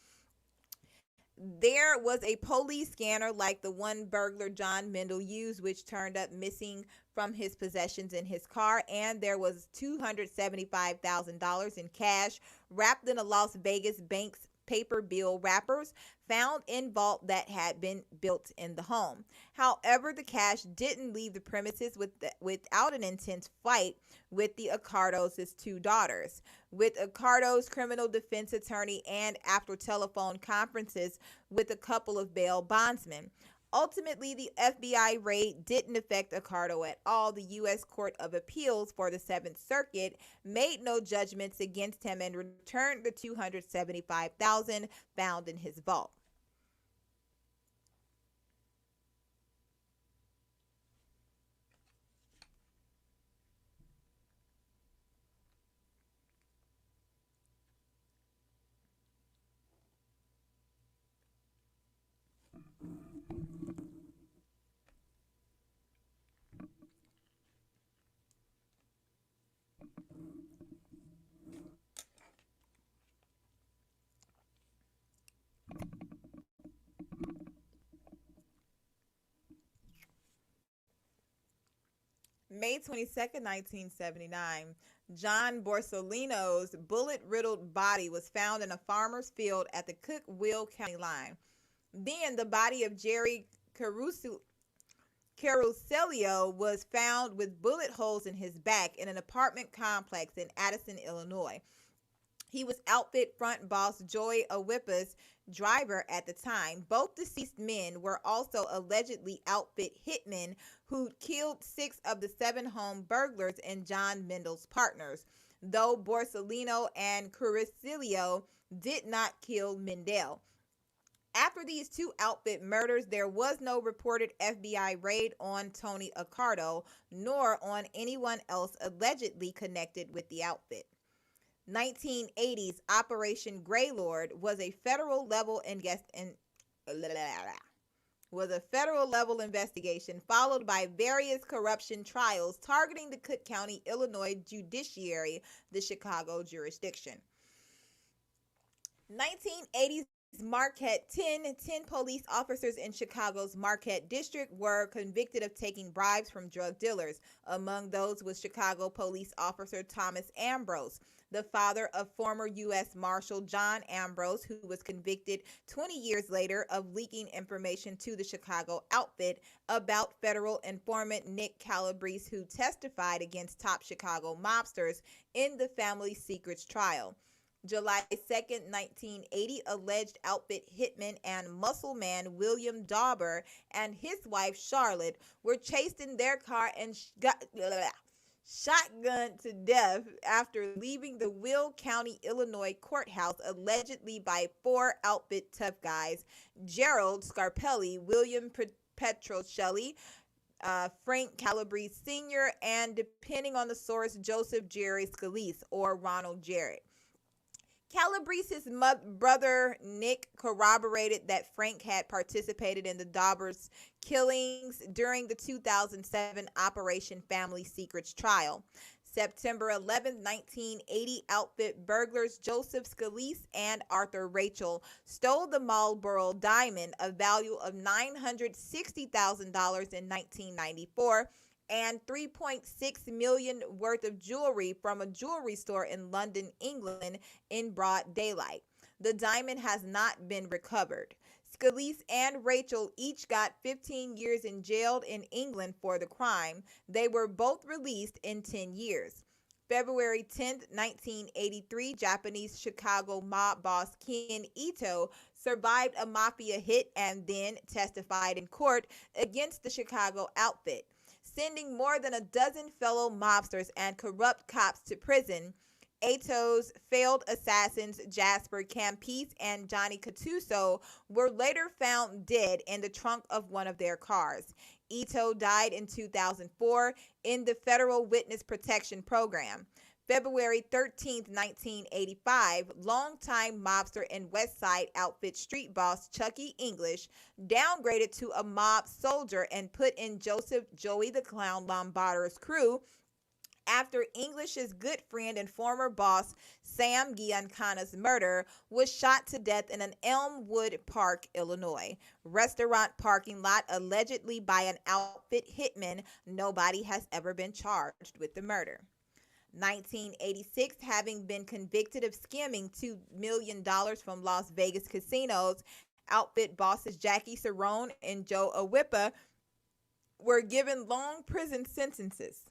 There was a police scanner like the one burglar John Mendel used, which turned up missing from his possessions in his car, and there was $275,000 in cash wrapped in a Las Vegas bank's paper bill wrappers found in vault that had been built in the home. However, the cash didn't leave the premises without an intense fight with the Accardos' two daughters. With Accardo's criminal defense attorney and after telephone conferences with a couple of bail bondsmen. Ultimately, the FBI raid didn't affect Accardo at all. The U.S. Court of Appeals for the Seventh Circuit made no judgments against him and returned the $275,000 found in his vault. May 22nd, 1979, John Borsellino's bullet-riddled body was found in a farmer's field at the Cook-Will County line. Then the body of Jerry Caruselio was found with bullet holes in his back in an apartment complex in Addison, Illinois. He was outfit front boss Joy Awipa's driver at the time. Both deceased men were also allegedly outfit hitmen who killed 6 of the 7 home burglars and John Mendel's partners, though Borsellino and Caruselio did not kill Mendel. After these two outfit murders, there was no reported FBI raid on Tony Accardo, nor on anyone else allegedly connected with the outfit. 1980s Operation Greylord was a federal level investigation followed by various corruption trials targeting the Cook County, Illinois judiciary, the Chicago jurisdiction. 1980s Marquette 10 police officers in Chicago's Marquette district were convicted of taking bribes from drug dealers. Among those was Chicago police officer Thomas Ambrose, the father of former U.S. Marshal John Ambrose, who was convicted 20 years later of leaking information to the Chicago outfit about federal informant Nick Calabrese, who testified against top Chicago mobsters in the family secrets trial. July 2nd, 1980, alleged outfit hitman and muscle man William Dauber and his wife Charlotte were chased in their car and shotgunned to death after leaving the Will County, Illinois courthouse allegedly by four outfit tough guys: Gerald Scarpelli, William Petrocelli, Frank Calabrese Sr., and, depending on the source, Joseph Jerry Scalise or Ronald Jarrett. Calabrese's brother Nick corroborated that Frank had participated in the Daubers killings during the 2007 Operation Family Secrets trial. September 11, 1980, outfit burglars Joseph Scalise and Arthur Rachel stole the Marlboro Diamond, a value of $960,000 in 1994, and $3.6 million worth of jewelry from a jewelry store in London, England, in broad daylight. The diamond has not been recovered. Scalise and Rachel each got 15 years in jail in England for the crime. They were both released in 10 years. February 10, 1983, Japanese Chicago mob boss Ken Ito survived a mafia hit and then testified in court against the Chicago outfit, sending more than a dozen fellow mobsters and corrupt cops to prison. Ito's failed assassins Jasper Campese and Johnny Catuso were later found dead in the trunk of one of their cars. Ito died in 2004 in the Federal Witness Protection Program. February 13, 1985, longtime mobster and West Side outfit street boss Chucky English downgraded to a mob soldier and put in Joseph "Joey the Clown" Lombardo's crew after English's good friend and former boss Sam Giancana's murder was shot to death in an Elmwood Park, Illinois, restaurant parking lot, allegedly by an outfit hitman. Nobody has ever been charged with the murder. 1986, having been convicted of skimming $2 million from Las Vegas casinos, outfit bosses Jackie Cerrone and Joe Awipa were given long prison sentences.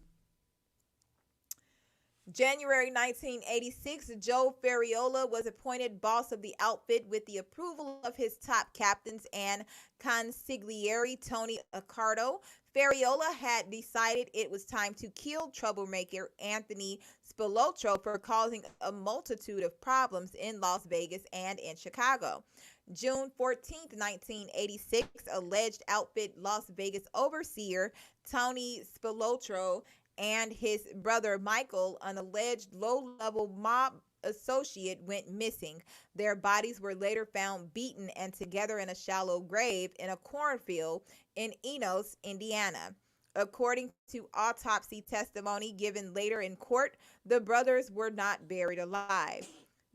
January 1986, Joe Ferriola was appointed boss of the outfit with the approval of his top captains and consigliere Tony Accardo. Ferriola had decided it was time to kill troublemaker Anthony Spilotro for causing a multitude of problems in Las Vegas and in Chicago. June 14, 1986, alleged outfit Las Vegas overseer Tony Spilotro and his brother Michael, an alleged low-level mob associate, went missing. Their bodies were later found beaten and together in a shallow grave in a cornfield in Enos, Indiana. According to autopsy testimony given later in court, the brothers were not buried alive.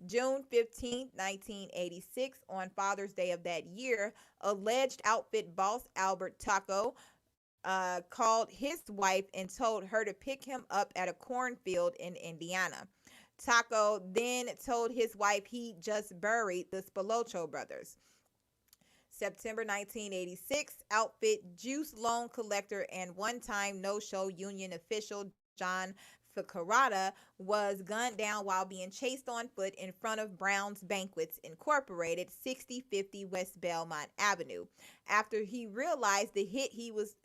June 15, 1986, on Father's Day of that year, alleged outfit boss Albert Taco called his wife and told her to pick him up at a cornfield in Indiana. Taco then told his wife he just buried the Spilotro brothers. September 1986, outfit juice loan collector and one-time no-show union official John Ficarrata was gunned down while being chased on foot in front of Brown's Banquets Incorporated, 6050 West Belmont Avenue. After he realized the hit he was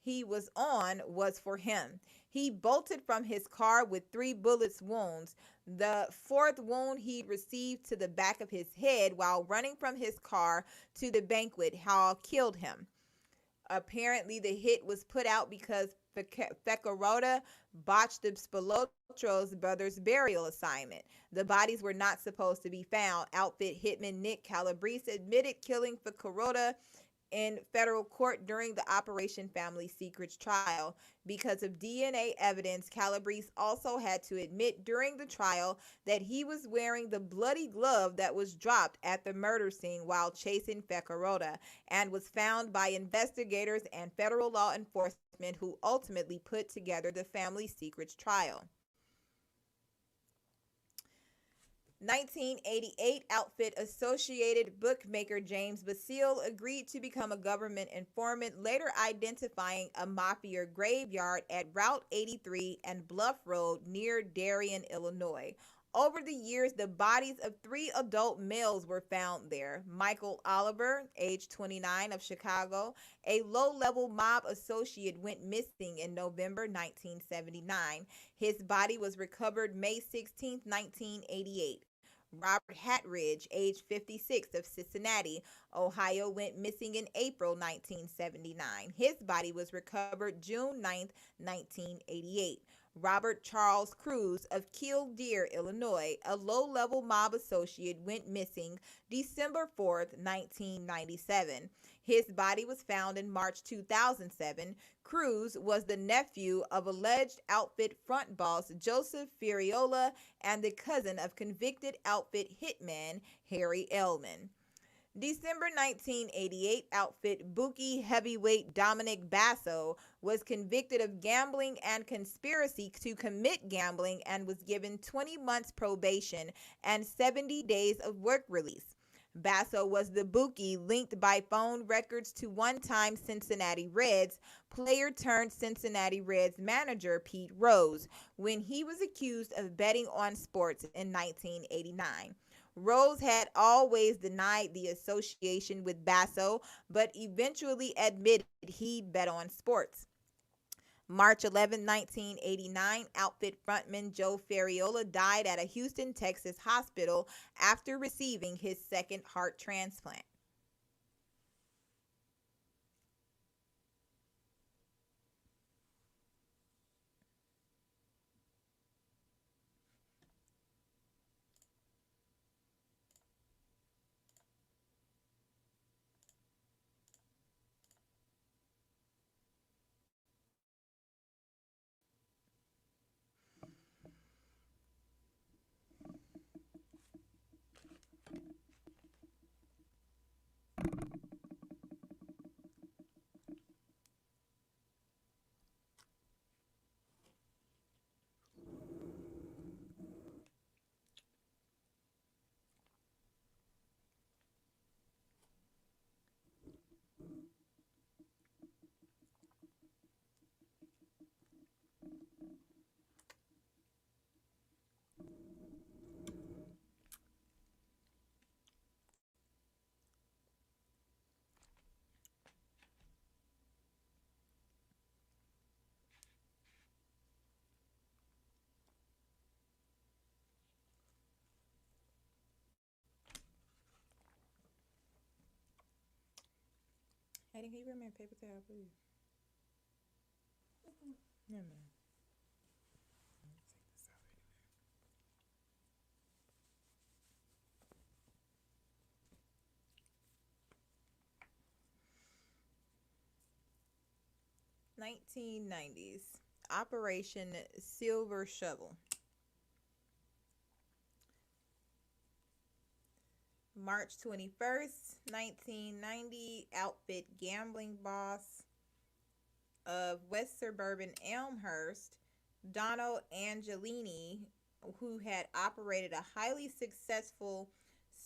he was on was for him. He bolted from his car with 3 bullets wounds. The fourth wound he received to the back of his head while running from his car to the banquet hall killed him. Apparently, the hit was put out because Fekaroda botched the Spilotros brothers' burial assignment. The bodies were not supposed to be found. Outfit hitman Nick Calabrese admitted killing Fekaroda in federal court during the Operation Family Secrets trial. Because of DNA evidence, Calabrese also had to admit during the trial that he was wearing the bloody glove that was dropped at the murder scene while chasing Fekaroda and was found by investigators and federal law enforcement who ultimately put together the Family Secrets trial. 1988 outfit Associated bookmaker James Basile agreed to become a government informant, later identifying a mafia graveyard at Route 83 and Bluff Road near Darien, Illinois. Over the years, the bodies of 3 adult males were found there. Michael Oliver, age 29, of Chicago, a low-level mob associate, went missing in November 1979. His body was recovered May 16, 1988. Robert Hatridge, age 56, of Cincinnati, Ohio, went missing in April 1979. His body was recovered June 9, 1988. Robert Charles Cruz of Killdeer, Illinois, a low-level mob associate, went missing December 4, 1997. His body was found in March 2007. Cruz was the nephew of alleged outfit front boss Joseph Ferriola and the cousin of convicted outfit hitman Harry Elman. December 1988, outfit bookie heavyweight Dominic Basso was convicted of gambling and conspiracy to commit gambling and was given 20 months probation and 70 days of work release. Basso was the bookie linked by phone records to one-time Cincinnati Reds player turned Cincinnati Reds manager Pete Rose when he was accused of betting on sports in 1989. Rose had always denied the association with Basso, but eventually admitted he'd bet on sports. March 11, 1989, outfit frontman Joe Ferriola died at a Houston, Texas hospital after receiving his second heart transplant. Hey, can you bring me a paper towel, please? No, man. 1990s. Operation Silver Shovel. March 21st, 1990, outfit gambling boss of West Suburban Elmhurst, Donald Angelini, who had operated a highly successful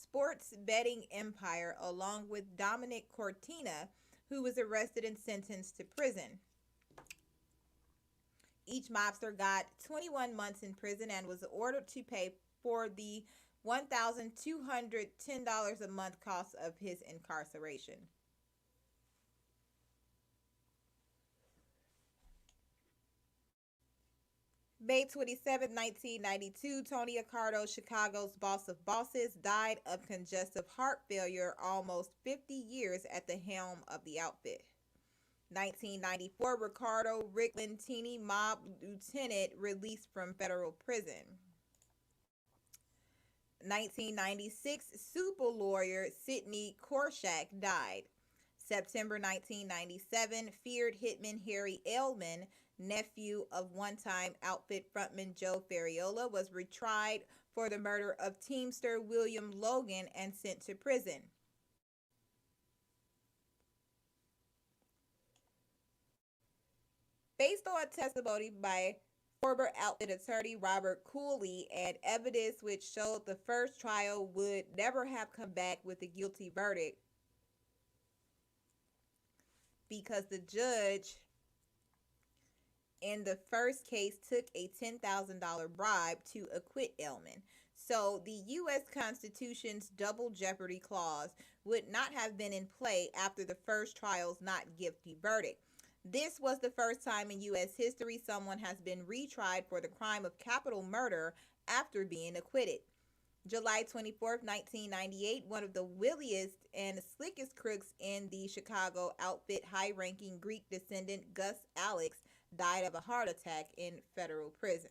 sports betting empire along with Dominic Cortina, who was arrested and sentenced to prison. Each mobster got 21 months in prison and was ordered to pay for the $1,210 a month cost of his incarceration. May 27, 1992, Tony Accardo, Chicago's boss of bosses, died of congestive heart failure almost 50 years at the helm of the outfit. 1994, Ricardo Rick mob lieutenant, released from federal prison. 1996, super lawyer Sidney Korshak died. September 1997, feared hitman Harry Edelman, nephew of one-time outfit frontman Joe Ferriola, was retried for the murder of Teamster William Logan and sent to prison. Based on testimony by former outfit attorney Robert Cooley and evidence which showed the first trial would never have come back with a guilty verdict because the judge in the first case took a $10,000 bribe to acquit Edelman. So the U.S. Constitution's double jeopardy clause would not have been in play after the first trial's not guilty verdict. This was the first time in U.S. history someone has been retried for the crime of capital murder after being acquitted. July 24th, 1998, one of the williest and slickest crooks in the Chicago outfit, high-ranking Greek descendant Gus Alex, died of a heart attack in federal prison.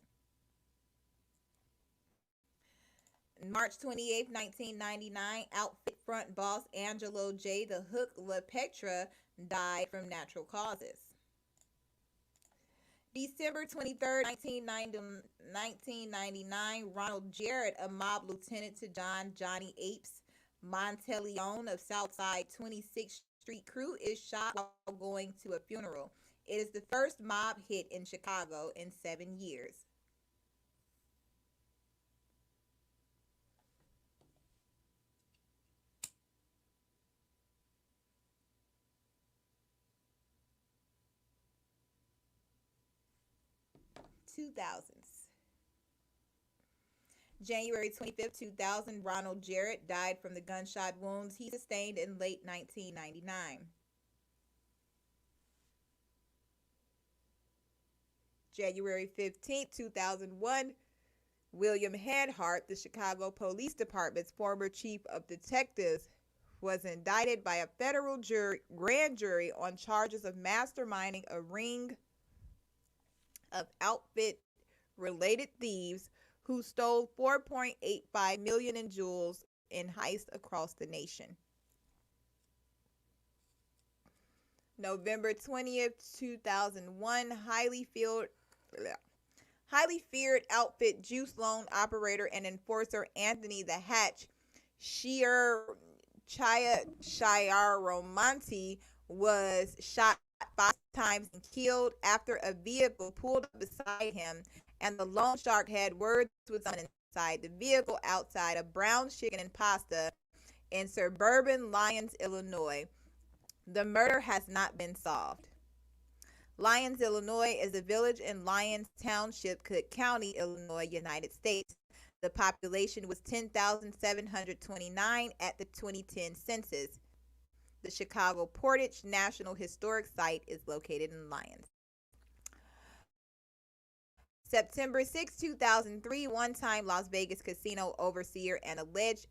March 28th, 1999, outfit front boss Angelo J. The Hook LaPetra died from natural causes. December 23rd, 1999, Ronald Jarrett, a mob lieutenant to Johnny Apes Monteleone of Southside 26th Street crew, is shot while going to a funeral. It is the first mob hit in Chicago in 7 years. January 25th, 2000, Ronald Jarrett died from the gunshot wounds he sustained in late 1999. January 15th, 2001, William Hanhart, the Chicago Police Department's former chief of detectives, was indicted by a federal grand jury on charges of masterminding a ring of outfit-related thieves who stole $4.85 million in jewels in heists across the nation. November 20th, 2001, highly feared outfit juice loan operator and enforcer Anthony the Hatch Chiaramonte was shot 5 times and killed after a vehicle pulled up beside him, and the loan shark had words with someone inside the vehicle outside of Brown's Chicken and Pasta in suburban Lyons, Illinois. The murder has not been solved. Lyons, Illinois is a village in Lyons Township, Cook County, Illinois, United States. The population was 10,729 at the 2010 census. The Chicago Portage National Historic Site is located in Lyons. September 6, 2003, one-time Las Vegas casino overseer and alleged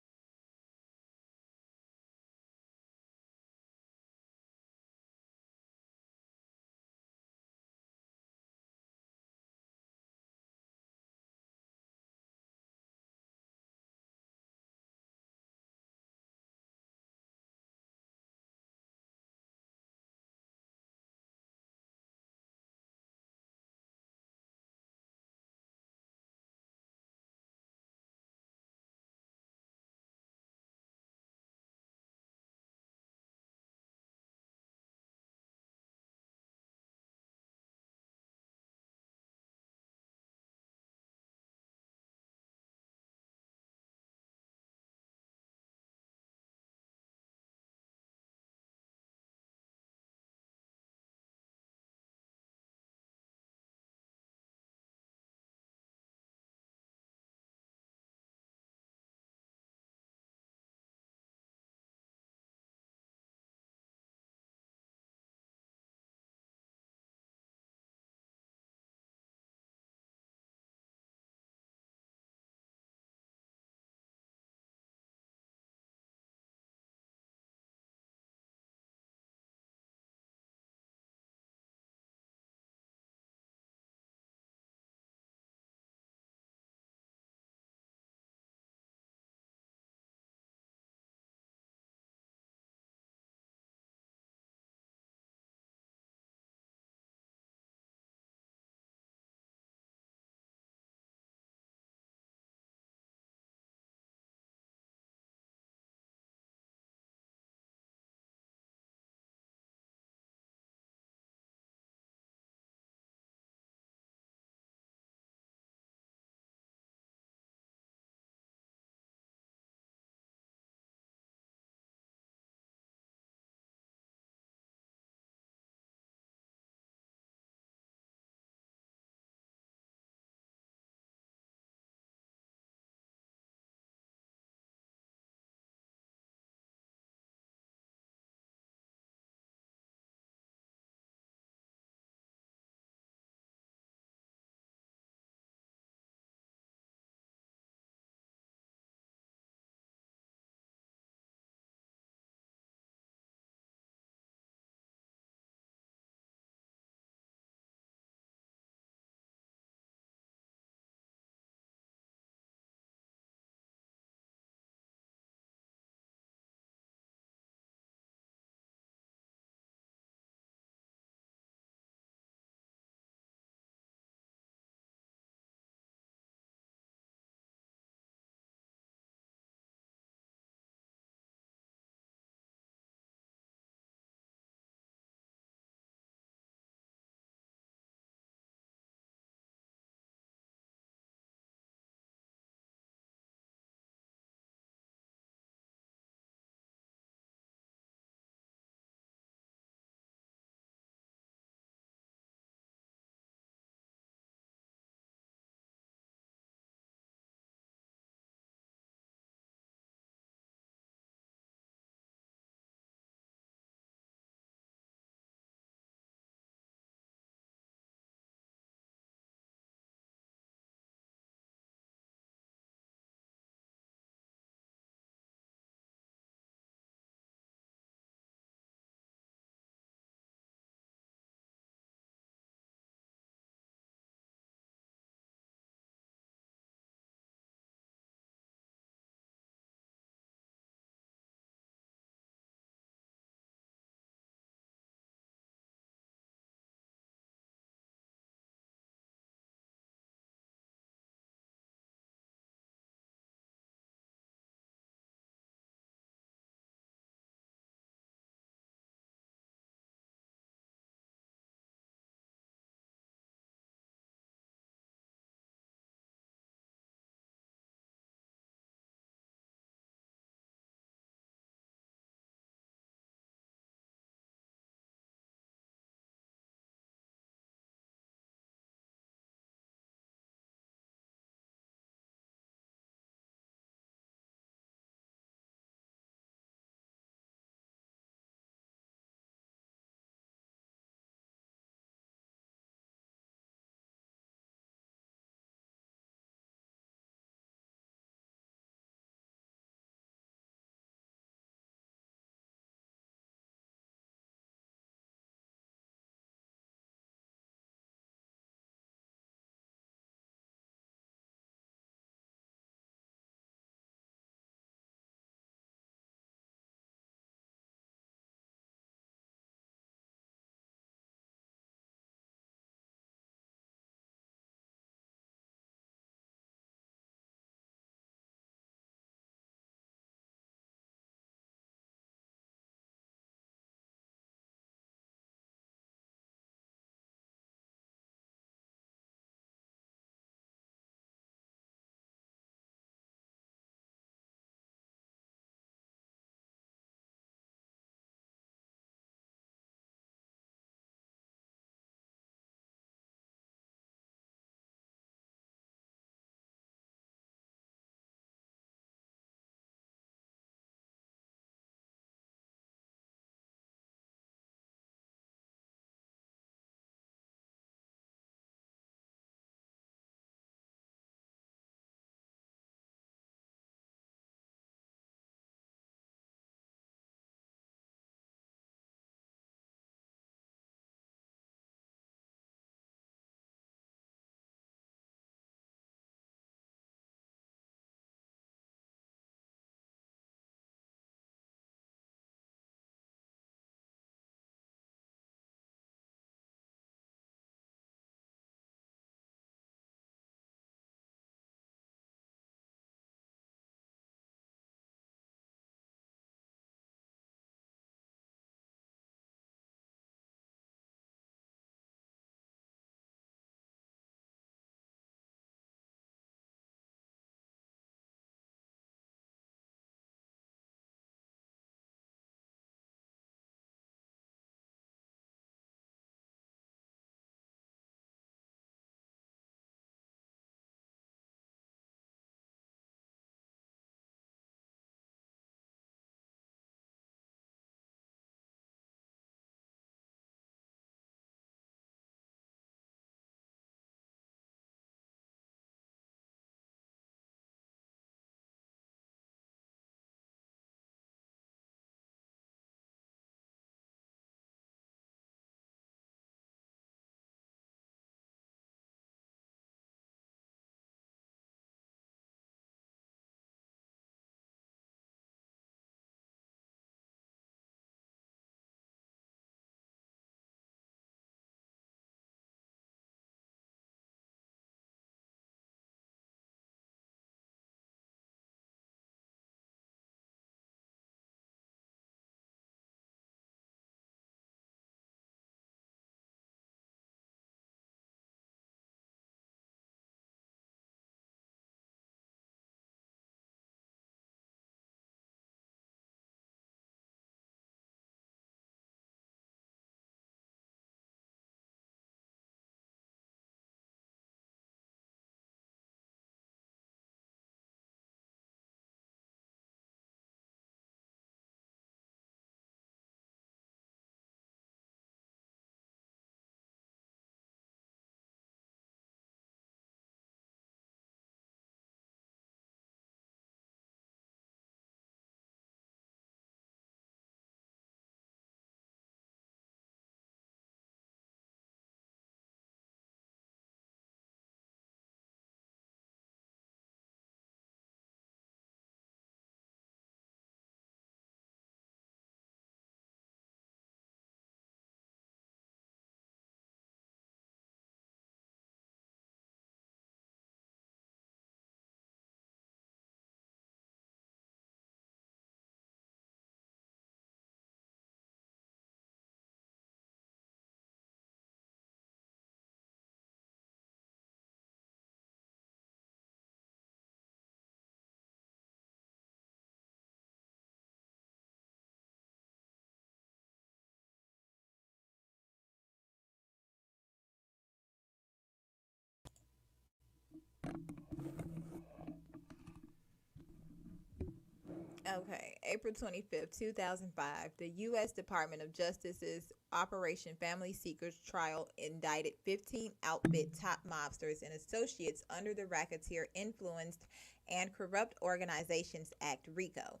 Okay, April 25th, 2005, the U.S. Department of Justice's Operation Family Secrets trial indicted 15 outfit top mobsters and associates under the Racketeer Influenced and Corrupt Organizations Act RICO.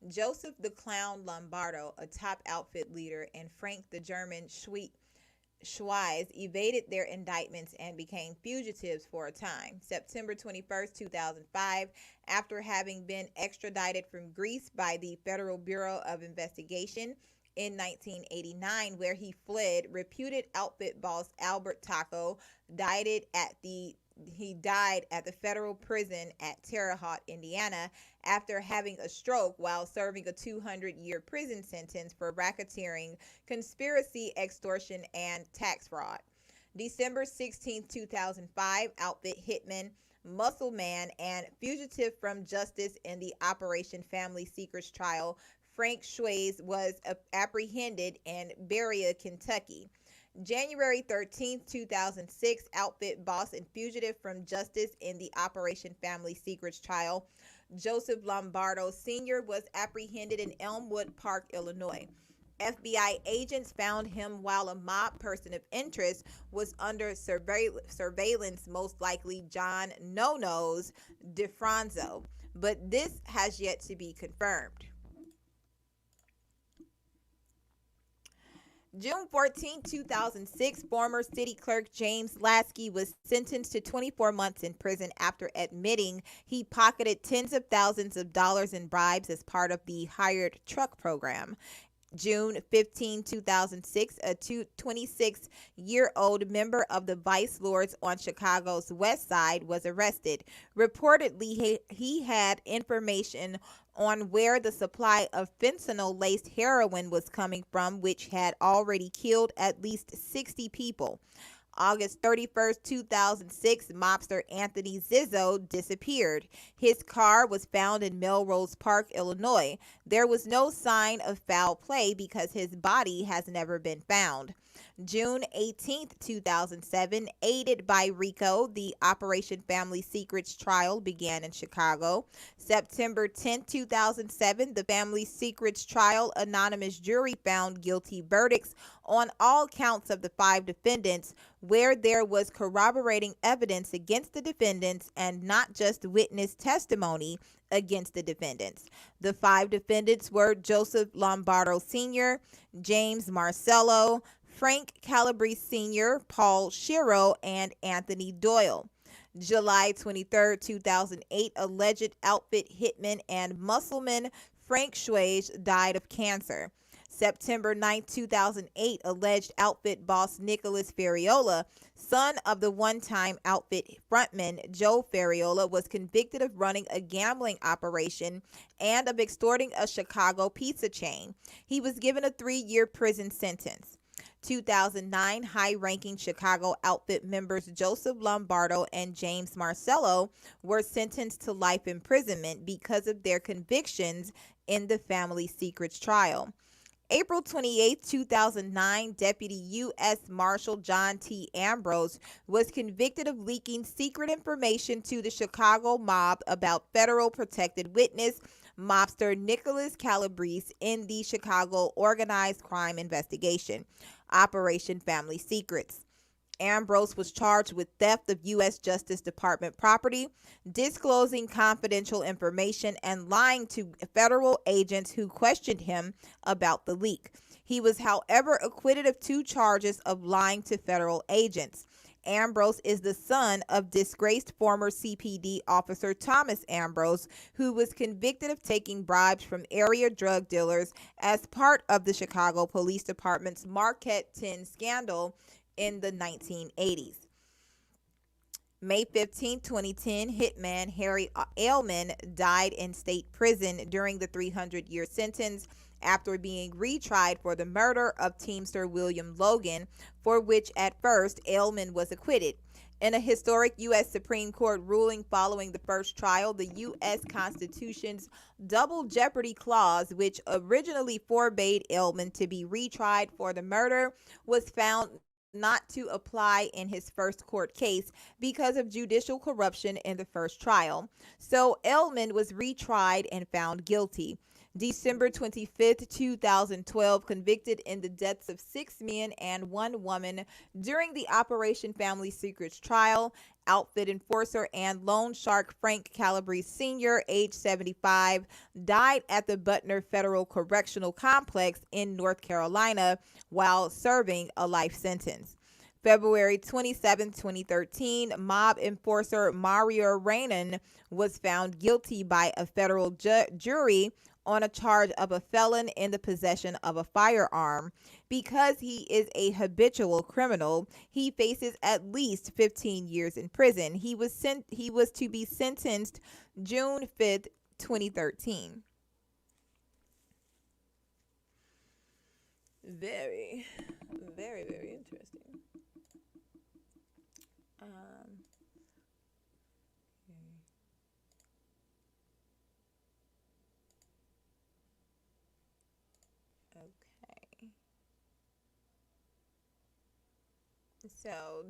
Joseph the Clown Lombardo, a top outfit leader, and Frank the German Schweiz evaded their indictments and became fugitives for a time. September 21st, 2005, after having been extradited from Greece by the Federal Bureau of Investigation in 1989, where he fled, reputed outfit boss Albert Taco died at the he died at the federal prison at Terre Haute, Indiana, after having a stroke while serving a 200-year prison sentence for racketeering, conspiracy, extortion, and tax fraud. December 16, 2005, outfit hitman, muscle man, and fugitive from justice in the Operation Family Secrets trial, Frank Schweiz was apprehended in Berea, Kentucky. January 13, 2006, outfit boss and fugitive from justice in the Operation Family Secrets trial, Joseph Lombardo Sr. was apprehended in Elmwood Park, Illinois. FBI agents found him while a mob person of interest was under surveillance, most likely John No-Nos DeFranco, but this has yet to be confirmed. June 14, 2006, former city clerk James Lasky was sentenced to 24 months in prison after admitting he pocketed tens of thousands of dollars in bribes as part of the hired truck program. June 15, 2006, a 26-year-old member of the Vice Lords on Chicago's West Side was arrested. Reportedly, he had information on where the supply of fentanyl-laced heroin was coming from, which had already killed at least 60 people. August 31st, 2006, mobster Anthony Zizzo disappeared. His car was found in Melrose Park, Illinois. There was no sign of foul play because his body has never been found. June 18, 2007, aided by RICO, the Operation Family Secrets trial began in Chicago. September 10, 2007, the Family Secrets trial anonymous jury found guilty verdicts on all counts of the 5 defendants, where there was corroborating evidence against the defendants and not just witness testimony against the defendants. The 5 defendants were Joseph Lombardo Sr., James Marcello, Frank Calabrese Sr., Paul Shiro, and Anthony Doyle. July 23, 2008, alleged outfit hitman and muscleman Frank Schweiz died of cancer. September 9, 2008, alleged outfit boss Nicholas Ferriola, son of the one-time outfit frontman Joe Ferriola, was convicted of running a gambling operation and of extorting a Chicago pizza chain. He was given a 3-year prison sentence. 2009, high-ranking Chicago outfit members Joseph Lombardo and James Marcello were sentenced to life imprisonment because of their convictions in the Family Secrets trial. April 28, 2009, Deputy U.S. Marshal John T. Ambrose was convicted of leaking secret information to the Chicago mob about federal protected witness mobster Nicholas Calabrese in the Chicago organized crime investigation, Operation Family Secrets. Ambrose was charged with theft of U.S. Justice Department property, disclosing confidential information, and lying to federal agents who questioned him about the leak. He was, however, acquitted of 2 charges of lying to federal agents. Ambrose is the son of disgraced former CPD officer Thomas Ambrose, who was convicted of taking bribes from area drug dealers as part of the Chicago Police Department's Marquette 10 scandal in the 1980s. May 15, 2010, hitman Harry Ailman died in state prison during the 300-year sentence after being retried for the murder of Teamster William Logan, for which at first Ailman was acquitted. In a historic U.S. Supreme Court ruling following the first trial, the U.S. Constitution's Double Jeopardy Clause, which originally forbade Ailman to be retried for the murder, was found not to apply in his first court case because of judicial corruption in the first trial. So Ellman was retried and found guilty. December 25th, 2012, convicted in the deaths of 6 men and 1 woman during the Operation Family Secrets trial. Outfit enforcer and loan shark Frank Calabrese Sr., age 75, died at the Butner Federal Correctional Complex in North Carolina while serving a life sentence. February 27, 2013, mob enforcer Mario Reynan was found guilty by a federal jury on a charge of a felon in the possession of a firearm. Because he is a habitual criminal, he faces at least 15 years in prison. He was to be sentenced June 5th, 2013. Very, very, very interesting. Okay. So,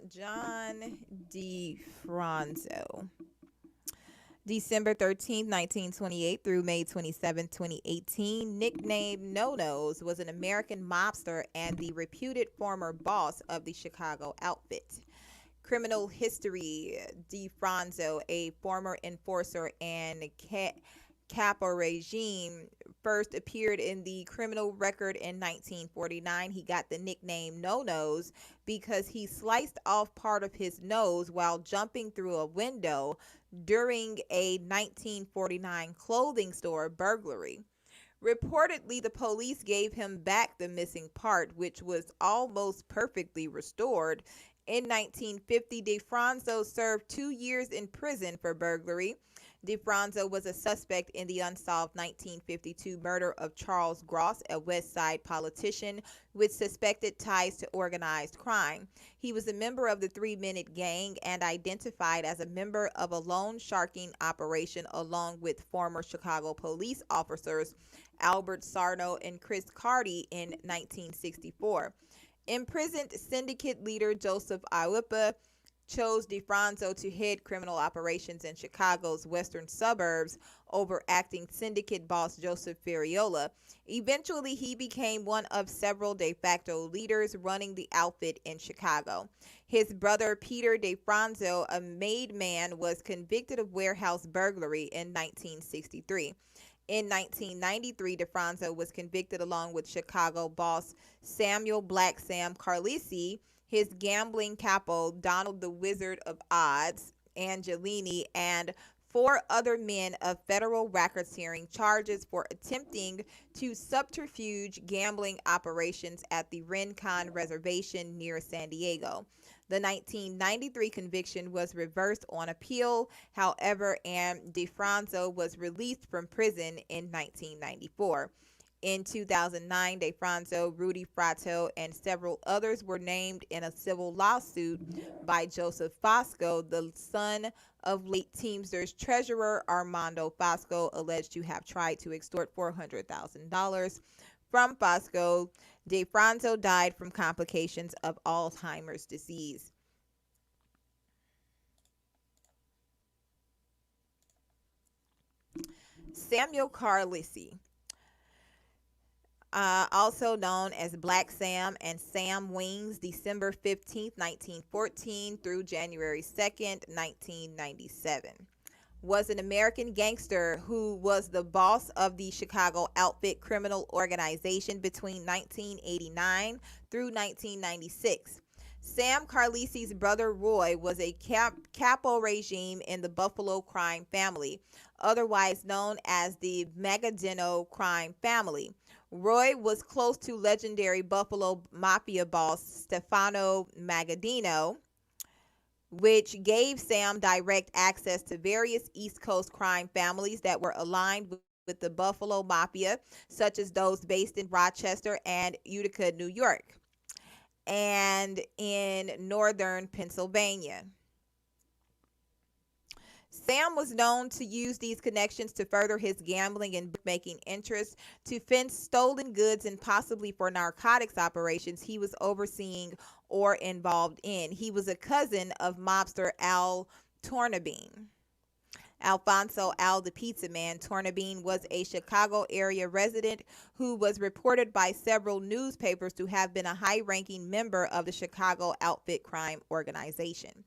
John DeFranco. December 13, 1928 through May 27, 2018, nicknamed No-Nos, was an American mobster and the reputed former boss of the Chicago outfit. Criminal history: DeFranco, a former enforcer and capo regime, first appeared in the criminal record in 1949. He got the nickname No-Nose because he sliced off part of his nose while jumping through a window during a 1949 clothing store burglary. Reportedly, the police gave him back the missing part, which was almost perfectly restored. In 1950, DeFranco served 2 years in prison for burglary. DeFranco was a suspect in the unsolved 1952 murder of Charles Gross, a West Side politician with suspected ties to organized crime. He was a member of the 3-Minute Gang and identified as a member of a loan sharking operation along with former Chicago police officers Albert Sarno and Chris Carty in 1964. Imprisoned syndicate leader Joseph Iwupa chose DeFranco to head criminal operations in Chicago's western suburbs over acting syndicate boss Joseph Ferriola. Eventually, he became one of several de facto leaders running the outfit in Chicago. His brother Peter DeFranco, a made man, was convicted of warehouse burglary in 1963. In 1993, DeFranco was convicted along with Chicago boss Samuel Black Sam Carlisi, his gambling capo Donald the Wizard of Odds Angelini, and 4 other men of federal racketeering charges for attempting to subterfuge gambling operations at the Rincon Reservation near San Diego. The 1993 conviction was reversed on appeal, however, and DeFranco was released from prison in 1994. In 2009, DeFranco, Rudy Fratto, and several others were named in a civil lawsuit by Joseph Fosco, the son of late Teamsters treasurer Armando Fosco, alleged to have tried to extort $400,000 from Fosco. DeFranco died from complications of Alzheimer's disease. Samuel Carlisi, also known as Black Sam and Sam Wings, December 15, 1914 through January 2nd, 1997. Was an American gangster who was the boss of the Chicago outfit criminal organization between 1989 through 1996. Sam Carlisi's brother Roy was a capo regime in the Buffalo crime family, otherwise known as the Magaddino crime family. Roy was close to legendary Buffalo Mafia boss Stefano Magaddino, which gave Sam direct access to various East Coast crime families that were aligned with the Buffalo Mafia, such as those based in Rochester and Utica, New York, and in northern Pennsylvania. Sam was known to use these connections to further his gambling and bookmaking interests, to fence stolen goods, and possibly for narcotics operations he was overseeing or involved in. He was a cousin of mobster Al Tornabene. Alfonso Al the Pizza Man Tornabene was a Chicago area resident who was reported by several newspapers to have been a high ranking member of the Chicago outfit crime organization.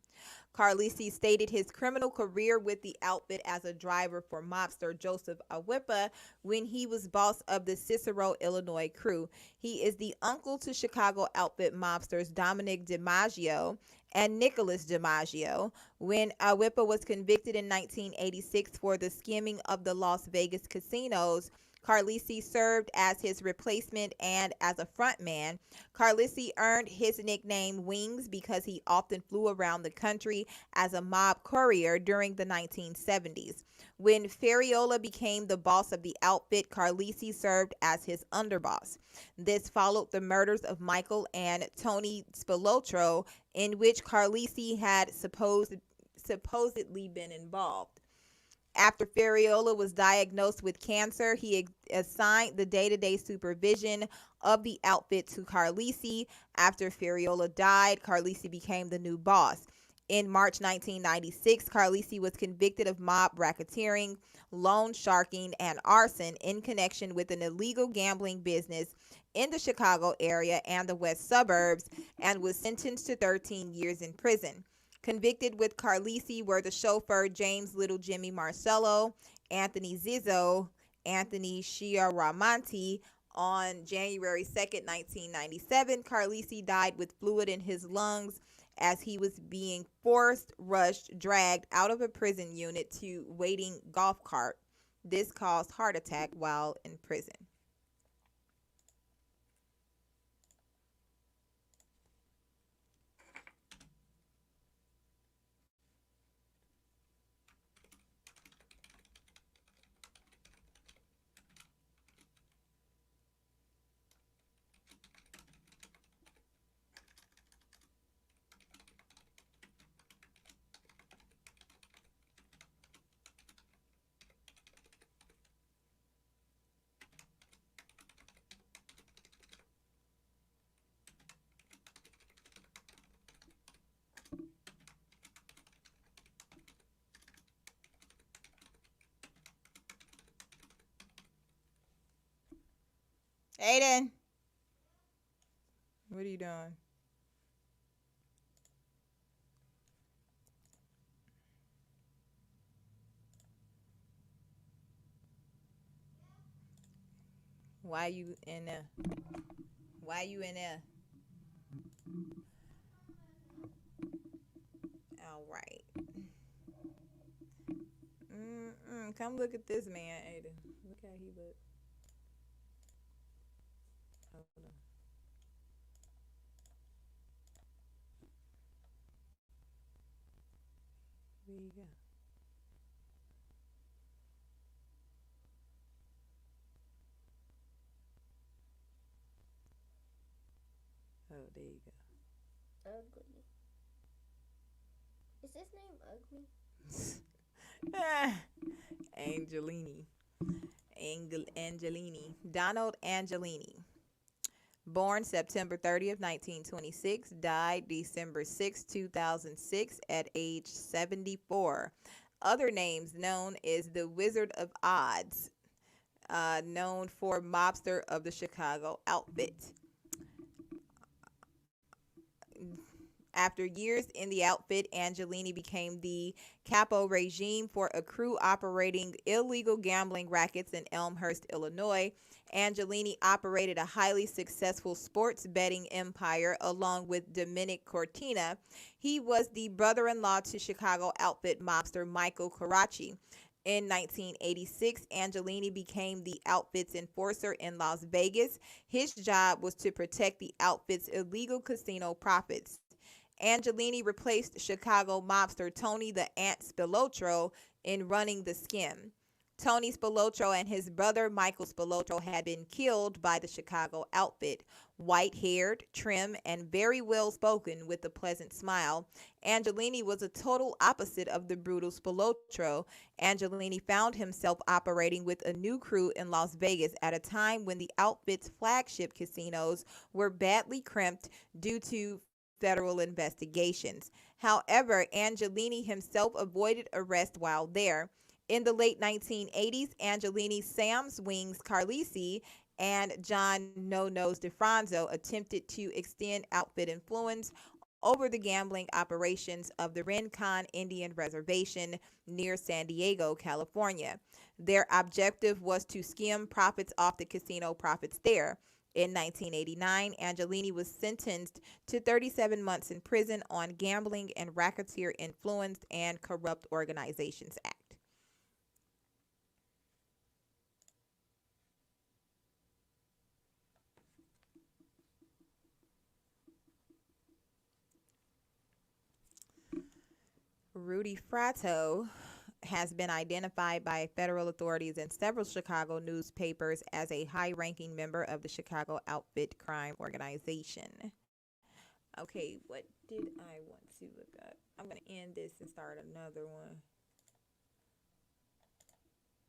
Carlisi stated his criminal career with the outfit as a driver for mobster Joseph Awipa when he was boss of the Cicero, Illinois crew. He is the uncle to Chicago outfit mobsters Dominic DiMaggio and Nicholas DiMaggio. When Awipa was convicted in 1986 for the skimming of the Las Vegas casinos, Carlisi served as his replacement and as a frontman. Carlisi earned his nickname Wings because he often flew around the country as a mob courier during the 1970s. When Ferriola became the boss of the outfit, Carlisi served as his underboss. This followed the murders of Michael and Tony Spilotro, in which Carlisi had supposedly been involved. After Ferriola was diagnosed with cancer, he assigned the day-to-day supervision of the outfit to Carlisi. After Ferriola died, Carlisi became the new boss. In March 1996, Carlisi was convicted of mob racketeering, loan sharking, and arson in connection with an illegal gambling business in the Chicago area and the west suburbs, and was sentenced to 13 years in prison. Convicted with Carlisi were the chauffeur James Little Jimmy Marcello, Anthony Zizzo, Anthony Chiaramonte. On January 2nd, 1997, Carlisi died with fluid in his lungs as he was being rushed, dragged out of a prison unit to waiting golf cart. This caused heart attack while in prison. Aiden, what are you doing? Why you in there? Why you in there? All right. Come look at this man, Aiden. Look how he look. Hold on. There you go. Oh, there you go. Ugly. Is his name Ugly? Angelini. Angelini. Donald Angelini. Born September 30th, 1926. Died December 6, 2006 at age 74. Other names known is the Wizard of Odds, known for mobster of the Chicago outfit. After years in the outfit, Angelini became the capo regime for a crew operating illegal gambling rackets in Elmhurst, Illinois. Angelini operated a highly successful sports betting empire along with Dominic Cortina. He was the brother-in-law to Chicago outfit mobster Michael Caracci. In 1986, Angelini became the outfit's enforcer in Las Vegas. His job was to protect the outfit's illegal casino profits. Angelini replaced Chicago mobster Tony the Ant Spilotro in running the skim. Tony Spilotro and his brother Michael Spilotro had been killed by the Chicago outfit. White-haired, trim, and very well-spoken with a pleasant smile, Angelini was a total opposite of the brutal Spilotro. Angelini found himself operating with a new crew in Las Vegas at a time when the outfit's flagship casinos were badly crimped due to federal investigations. However, Angelini himself avoided arrest while there. In the late 1980s, Angelini, Sam's Wings Carlisi, and John No Nose DeFranco attempted to extend outfit influence over the gambling operations of the Rincon Indian Reservation near San Diego, California. Their objective was to skim profits off the casino profits there. In 1989, Angelini was sentenced to 37 months in prison on Gambling and Racketeer Influenced and Corrupt Organizations Act. Rudy Fratto has been identified by federal authorities and several Chicago newspapers as a high ranking member of the Chicago Outfit Crime Organization. Okay, what did I want to look up? I'm going to end this and start another one.